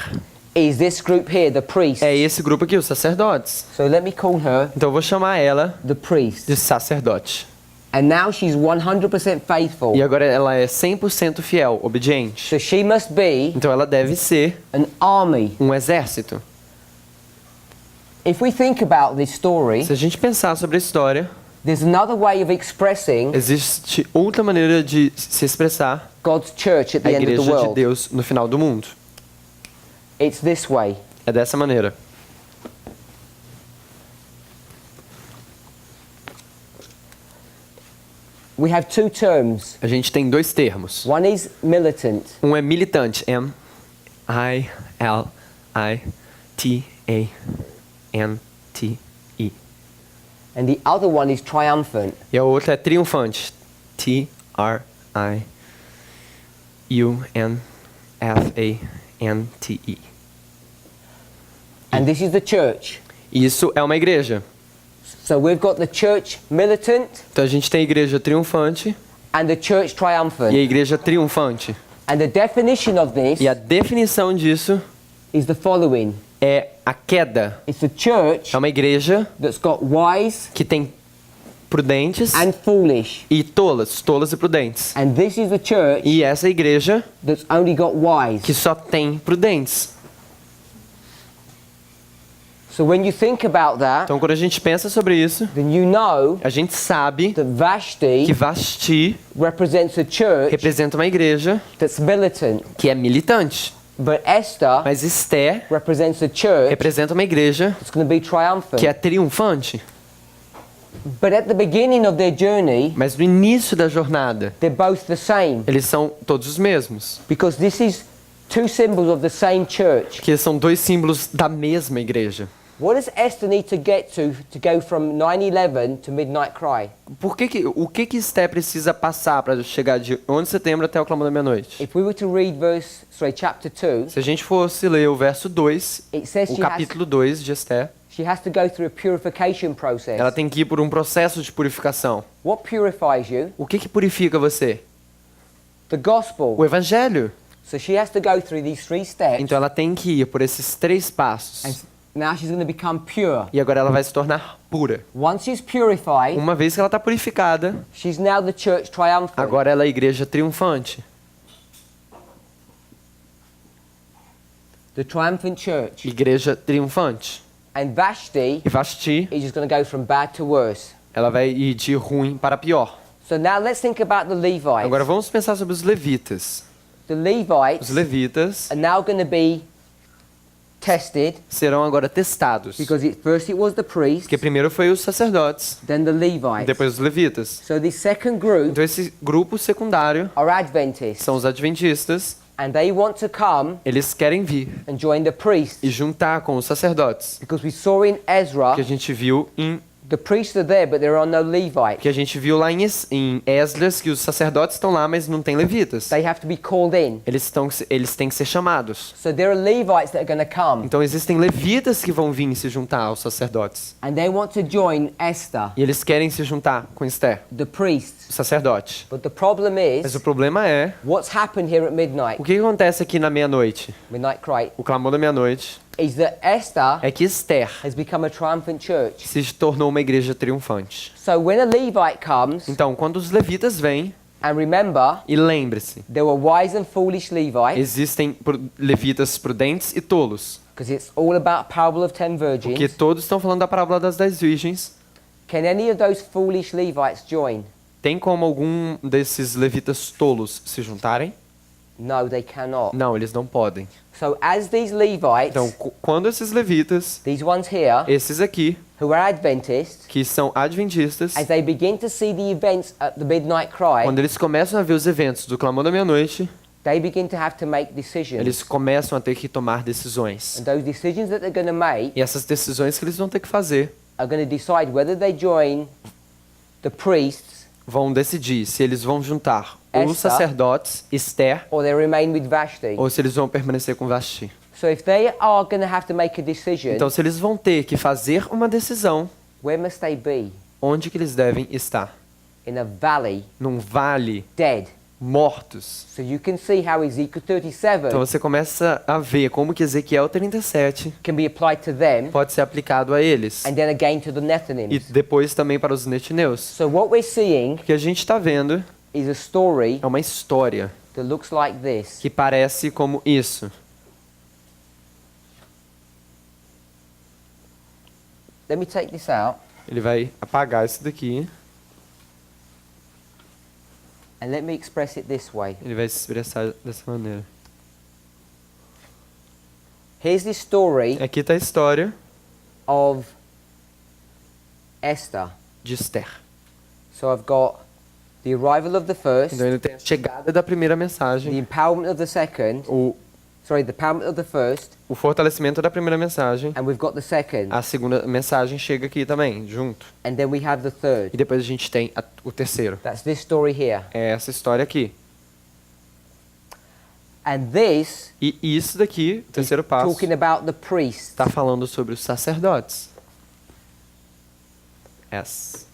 is this group here, the priests. é esse grupo aqui, os sacerdotes. So let me call her Então eu vou chamar ela the priest. de sacerdote. And now she's 100% faithful. E agora ela é 100% fiel, obediente. So she must be Então ela deve ser an army. um exército. If we think about this story, Se a gente pensar sobre a história, there's another way of expressing existe outra maneira de se expressar God's church at a the end of the igreja de world. Deus no final do mundo. It's this way. É dessa maneira. We have 2 terms. A gente tem 2 termos. One is militant. Um é militante, M-I-L-I-T-A-N-T-E. And the other one is triumphant. E a outra é triunfante, T-R-I-U-N-F-A-N-T-E. And this is the church. Isso é uma igreja. So we've got the church militant Então a gente tem a igreja triunfante and the church e a triumphant. igreja triunfante. And the definition of this E a definição disso is the following. é a queda. It's a church É uma igreja that's got wise que tem prudentes and foolish. e tolas e prudentes. And this is the church E essa igreja that's only got wise. que só tem prudentes. So when you think about that, Então quando a gente pensa sobre isso, then you know a gente sabe that Vashti que Vashti represents a church representa uma igreja that's militant. que é militante. But Esther Mas Esther represents a church representa uma igreja that's going to be triumphant. que é triunfante. But at the beginning of their journey, Mas no início da jornada, they're both the same. eles são todos os mesmos. Because this is two symbols of the same church. Que são dois símbolos da mesma igreja. What does Esther need to get to go from 9/11 to midnight cry? O que Esther precisa passar para chegar de 11 de setembro até o clamor da meia-noite? If we were to read chapter 2, Se a gente fosse ler o verso 2, it says o capítulo 2 de Esther, she has to go through a purification process. ela tem que ir por um processo de purificação. What purifies you? O que purifica você? The gospel. O Evangelho. So she has to go through these 3 steps. Então ela tem que ir por esses 3 passos. And now she's going to become pure. E agora ela vai se tornar pura. Once she's purified, Uma vez que ela está purificada, she's now the church triumphant. agora ela é a igreja triunfante. The triumphant church. Igreja triunfante. And Vashti E Vashti, is just going to go from bad to worse. ela vai ir de ruim para pior. So now let's think about the Levites. Agora vamos pensar sobre os levitas. The Levites Os levitas are now going to be tested serão agora testados. because first it was the priests, Porque primeiro foi os sacerdotes, then the Levites. depois os levitas. So this second group Então esse grupo secundário are Adventists, são os adventistas. and they want to come Eles querem vir and join the priests e juntar com os sacerdotes. because we saw in Ezra Que a gente viu em the priests are there but there are no Levites. que a gente viu lá em Esdras que os sacerdotes estão lá, mas não tem levitas. They have to be called in. Eles têm que ser chamados. So there are Levites that are going to come Então existem levitas que vão vir se juntar aos sacerdotes. and they want to join Esther, E eles querem se juntar com Esther, the priest. o sacerdote. But the problem Mas o is problema é, what's happened here at midnight, o que acontece aqui na meia-noite? midnight cry, O clamor da meia-noite is that Esther é que Esther has become a triumphant church. se tornou uma igreja triunfante. So when a Levite comes, Então, quando os levitas vêm, and remember, e lembre-se, there were wise and foolish Levites, existem levitas prudentes e tolos. because it's all about parable of 10 Porque virgins. todos estão falando da parábola das 10 virgens. Can any of those foolish Levites join? Tem como algum desses levitas tolos se juntarem? No, they cannot. Não, eles não podem. So as these Levites, Então, quando esses levitas, these ones here, esses aqui, who are Adventists, que são adventistas, as they begin to see the events at the midnight cry, quando eles começam a ver os eventos do clamor da meia-noite, they begin to have to make decisions. eles começam a ter que tomar decisões. And those decisions that they're going to make E essas decisões que eles vão ter que fazer are going to decide whether they join the priests vão decidir se eles vão juntar os Esther, sacerdotes, Esther, or they remain with Vashti. ou se eles vão permanecer com Vashti. So if they are going to have to make a decision, Então, se eles vão ter que fazer uma decisão, where must they be? onde que eles devem estar? In a valley, Num vale, dead. mortos. So you can see how Ezekiel 37 Então você começa a ver como que Ezequiel 37 can be applied to them, pode ser aplicado a eles. and then again to the E Nethinims. depois também para os netineus. So what we're seeing O que a gente está vendo is a story é uma história that looks like this. que parece como isso. Let me take this out, Ele vai apagar isso daqui. and let me express it this way. Ele vai se expressar dessa maneira. Here's this story Aqui está a história of Esther. de Esther. So I've got the arrival of the first, Então ele tem a chegada da primeira the mensagem, empowerment of the second, the empowerment of the first, o fortalecimento da primeira mensagem. and we've got the second, A segunda mensagem chega aqui também, junto. and then we have the E third. depois a gente tem o terceiro. That's this story here. É essa história aqui. And this E isso daqui, o terceiro passo, talking about the priests. está falando sobre os sacerdotes. Yes.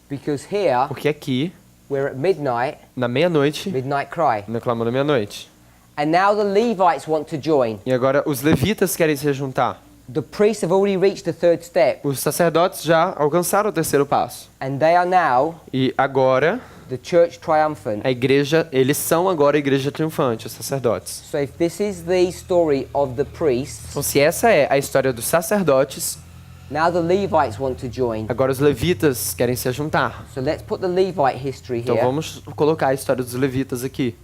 Because here Porque aqui, we're at midnight, na meia-noite, midnight cry. no clamor da meia-noite. And now the Levites want to join. E agora os levitas querem se juntar. The priests have already reached the third step. Os sacerdotes já alcançaram o terceiro passo. And they are now E agora, the church triumphant. a igreja, eles são agora a igreja triunfante, os sacerdotes. So if this is the story of the priests, Então, se essa é a história dos sacerdotes, now the Levites want to join. agora os levitas querem se juntar. So let's put the Levite history Então here. vamos colocar a história dos levitas aqui.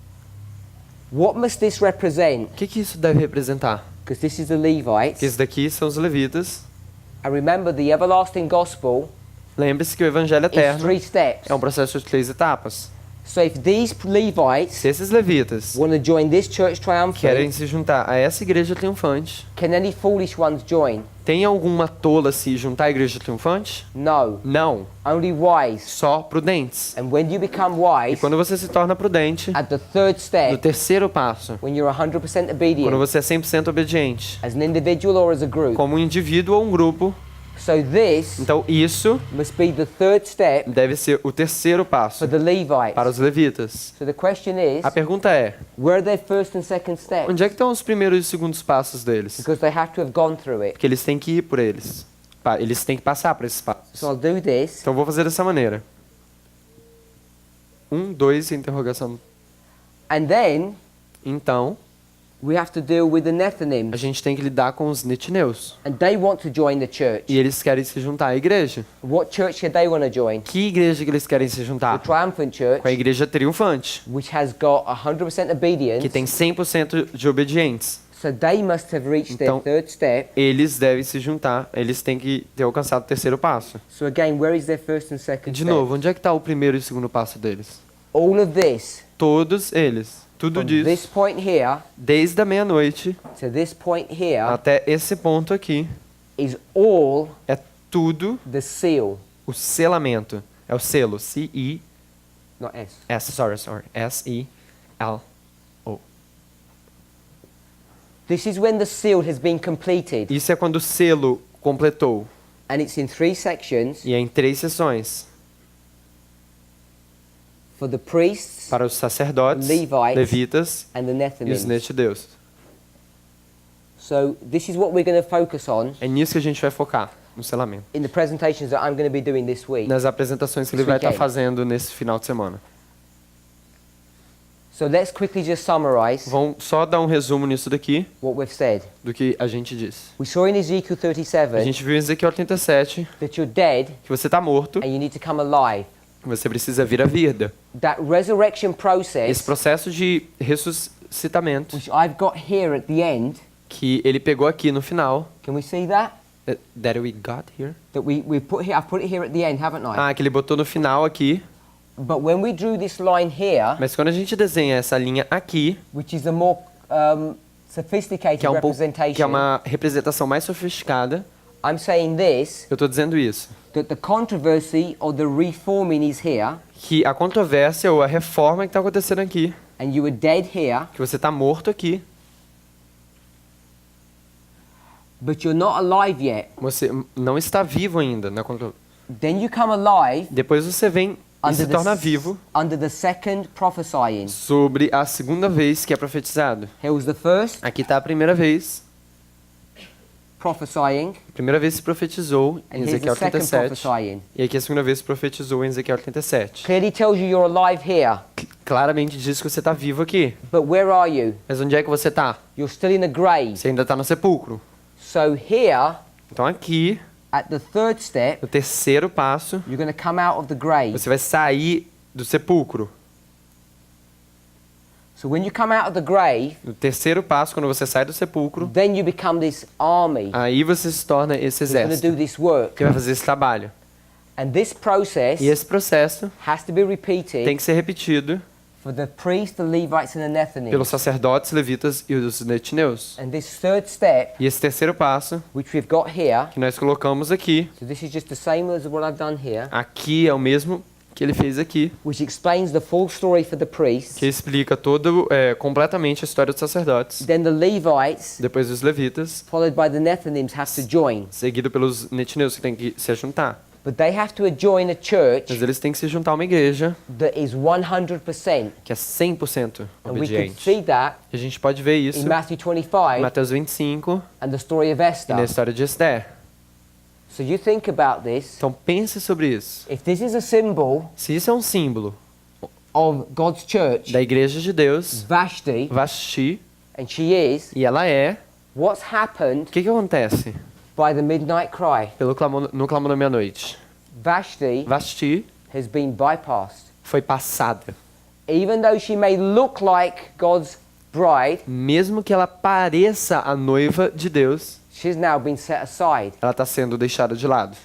What must this represent? O que isso deve representar? Because this is the Porque Levites. isso daqui são os levitas. And remember, the everlasting gospel Lembre-se que o Evangelho is Eterno 3 steps. é um processo de 3 etapas. So if these Levites Se esses levitas want to join this church triumphant, querem se juntar a essa igreja triunfante, can any foolish ones join? tem alguma tola se juntar à igreja triunfante? No, Não, only wise. só prudentes. And when you become E wise, quando você se torna prudente, at the third no step, terceiro passo, when you're 100% quando obedient, você é 100% obediente, as an individual or as a group. como um indivíduo ou um grupo, So this então isso must be the third step deve ser o terceiro passo for the Levites. para os levitas. So the question is, A pergunta é, where are their first and second steps? onde é que estão os primeiros e segundos passos deles? Because they have to have gone through it. Porque eles têm que ir por eles. Eles têm que passar por esses passos. So I'll do this. Então eu vou fazer dessa maneira. 1, 2, interrogação. And then Então, we have to deal with the a Nethinims. gente tem que lidar com os netineus. And they want to join the church. E eles querem se juntar à igreja. What church do they want to join? Que igreja que eles querem se The juntar? triumphant church, Com a igreja triunfante, which has got 100% obedience. que tem 100% de obedientes. So they must have reached their Então- third step. Eles devem se juntar, eles têm que ter alcançado o terceiro passo. So again, where is their first and E second de step? novo, onde é que está o primeiro e o segundo passo deles? All of this, Todos eles. Tudo from this disso, point here desde a meia-noite to this point here, até esse ponto aqui, is all é tudo the seal, o selamento. É o selo. C-I... not S. sorry. S-E-L-O. This is when the seal has been completed. Isso é quando o selo completou. And it's in 3 sections E é em 3 sessões. for the priests Para os sacerdotes, Levites, levitas and the e os Nethinims. netideus. So this is what we're going to focus on É nisso que a gente vai focar, no selamento. in the presentations that I'm going to be doing this week. Nas apresentações que ele This vai estar weekend. fazendo nesse final de semana. So let's quickly just summarize Vamos só dar um resumo nisso daqui, what we've said. do que a gente disse. We saw in Ezekiel A 37 gente viu em Ezequiel 37 that you're dead que você está morto, and you need to come alive. que você precisa vir à vida. That resurrection Esse process, processo de ressuscitamento which I've got here at the end, que ele pegou aqui no final, can we see that? that we got here. That we put here, I've put it here at the end, haven't I? Ah, que ele botou no final aqui. But when we drew this line here, Mas quando a gente desenha essa linha aqui, which is a more sophisticated que é, representation, que é uma representação mais sofisticada, I'm saying this, eu estou dizendo isso. that the controversy or the reforming is here, Que a controvérsia ou a reforma que está acontecendo aqui, and you were dead here, que você está morto aqui, but you're not alive yet. você não está vivo ainda. Then you come alive Depois você vem e se torna vivo under the second prophesying. sobre a segunda vez que é profetizado. Here was the first Aqui está a primeira vez. prophesying, A primeira vez se profetizou em and here's the Ezequiel second 37. prophesying. E aqui a segunda vez se profetizou em Ezequiel 37. Clearly tells you you're alive here, Claramente diz que você está vivo aqui. but where are you? Mas onde é que você está? You're still in the grave. Você ainda está no sepulcro. So here, Então aqui, at the third step, no terceiro passo, you're going to come out of the grave. você vai sair do sepulcro. So when you come out of the grave, No terceiro passo, quando você sai do sepulcro, then you become this army aí você se torna esse that's going to exército do this work. que vai fazer esse trabalho. And this process E esse processo has to be repeated tem que ser repetido for the priests, the Levites, and the Nethinims. pelos sacerdotes, levitas e os netineus. And this third step, E esse terceiro passo, which we've got here, que nós colocamos aqui, so this is just the same as what I've done here, aqui é o mesmo que ele fez aqui, which explains the full story for the priests. que explica completamente a história dos sacerdotes. Then the Levites, Depois os levitas, followed by the Nethinims, have to join. seguido pelos netineus, que têm que se juntar. But they have to join a church Mas eles têm que se juntar a uma igreja that is 100%. que é 100% And we can obediente. see that E a gente pode ver isso in Matthew em 25 Mateus 25 and the story of e Esther. na história de Esther. So you think about this. Então pense sobre isso. If this is a symbol Se isso é um símbolo of God's church, da igreja de Deus, Vashti, Vashti, and she is, e ela é, what's happened o que acontece by the midnight cry? no clamor da meia-noite? Vashti Vashti has been bypassed. foi passada. Even though she may look like God's bride, Mesmo que ela pareça a noiva de Deus, she's now been set aside. ela está sendo deixada de lado.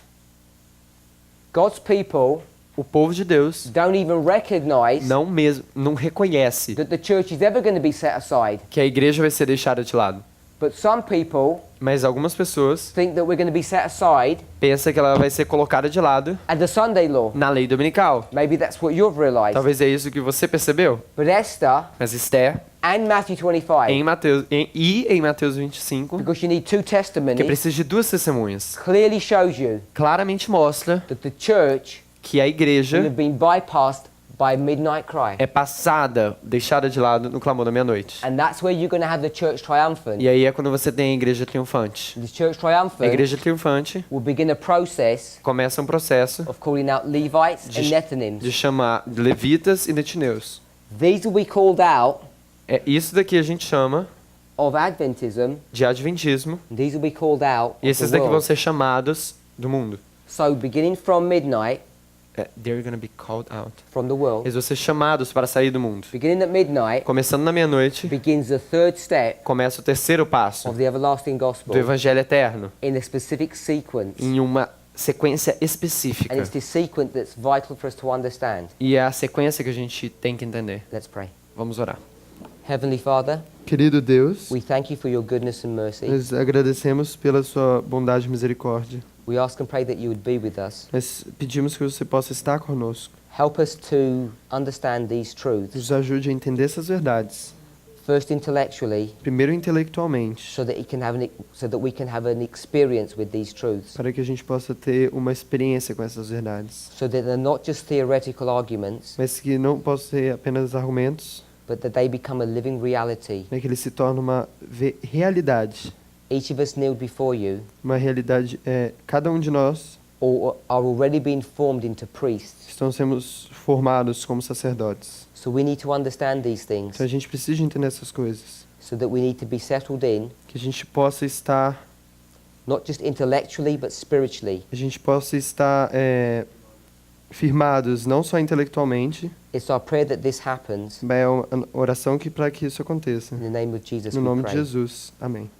God's people O povo de Deus don't even recognize não reconhece that the church is ever going to be set aside. que a igreja vai ser deixada de lado. But some people Mas algumas pessoas think that we're going to be set aside pensam que ela vai ser colocada de lado at the Sunday law. na lei dominical. Maybe that's what you've realized. Talvez é isso que você percebeu. But Esther Mas Esther, and Matthew 25, em Mateus 25, because you need two que testimonies, precisa de duas testemunhas, clearly shows you claramente mostra that the church que a will igreja have been bypassed by midnight cry. é passada, deixada de lado no clamor da meia-noite. And that's where you're going to have the church triumphant. E aí é quando você tem a igreja triunfante. The church A triumphant igreja triunfante will begin a process começa um processo of calling out Levites and de Nethinims. chamar levitas e netineus. These will be called out É isso daqui a gente chama of Adventism, de adventismo. and these will be called out E of esses the daqui vão world. ser chamados do mundo. So beginning from midnight, They're gonna be called out. from the world, Eles vão ser chamados para sair do mundo. beginning at midnight, Começando na meia-noite, begins the third step começa o terceiro passo of the everlasting gospel do Evangelho Eterno, in a specific sequence. em uma sequência específica. And it's this sequence that's vital for us to understand. E é a sequência que a gente tem que entender. Let's pray. Vamos orar. Heavenly Father, Querido Deus, we thank you for your goodness and mercy. nós agradecemos pela sua bondade e misericórdia. We ask and pray that you would be with us. Nós pedimos que você possa estar conosco. Help us to understand these truths, Nos ajude a entender essas verdades. first intellectually, Primeiro intelectualmente, so that we can have an experience with these truths, para que a gente possa ter uma experiência com essas verdades. so that they're not just theoretical arguments, Mas que não possam ser apenas argumentos, but that they become a living reality. né, que ele se torne uma realidade. Each of us kneel before you, Uma realidade, cada um de nós or are already being formed into priests. estão sendo formados como sacerdotes. So we need to understand these things, Então a gente precisa entender essas coisas. so that we need to be settled in, Que a gente possa estar, not just intellectually, but spiritually. firmados não só intelectualmente, It's our prayer that this happens. mas é uma oração para que isso aconteça. In the name of Jesus No we nome de pray. Jesus. Amém.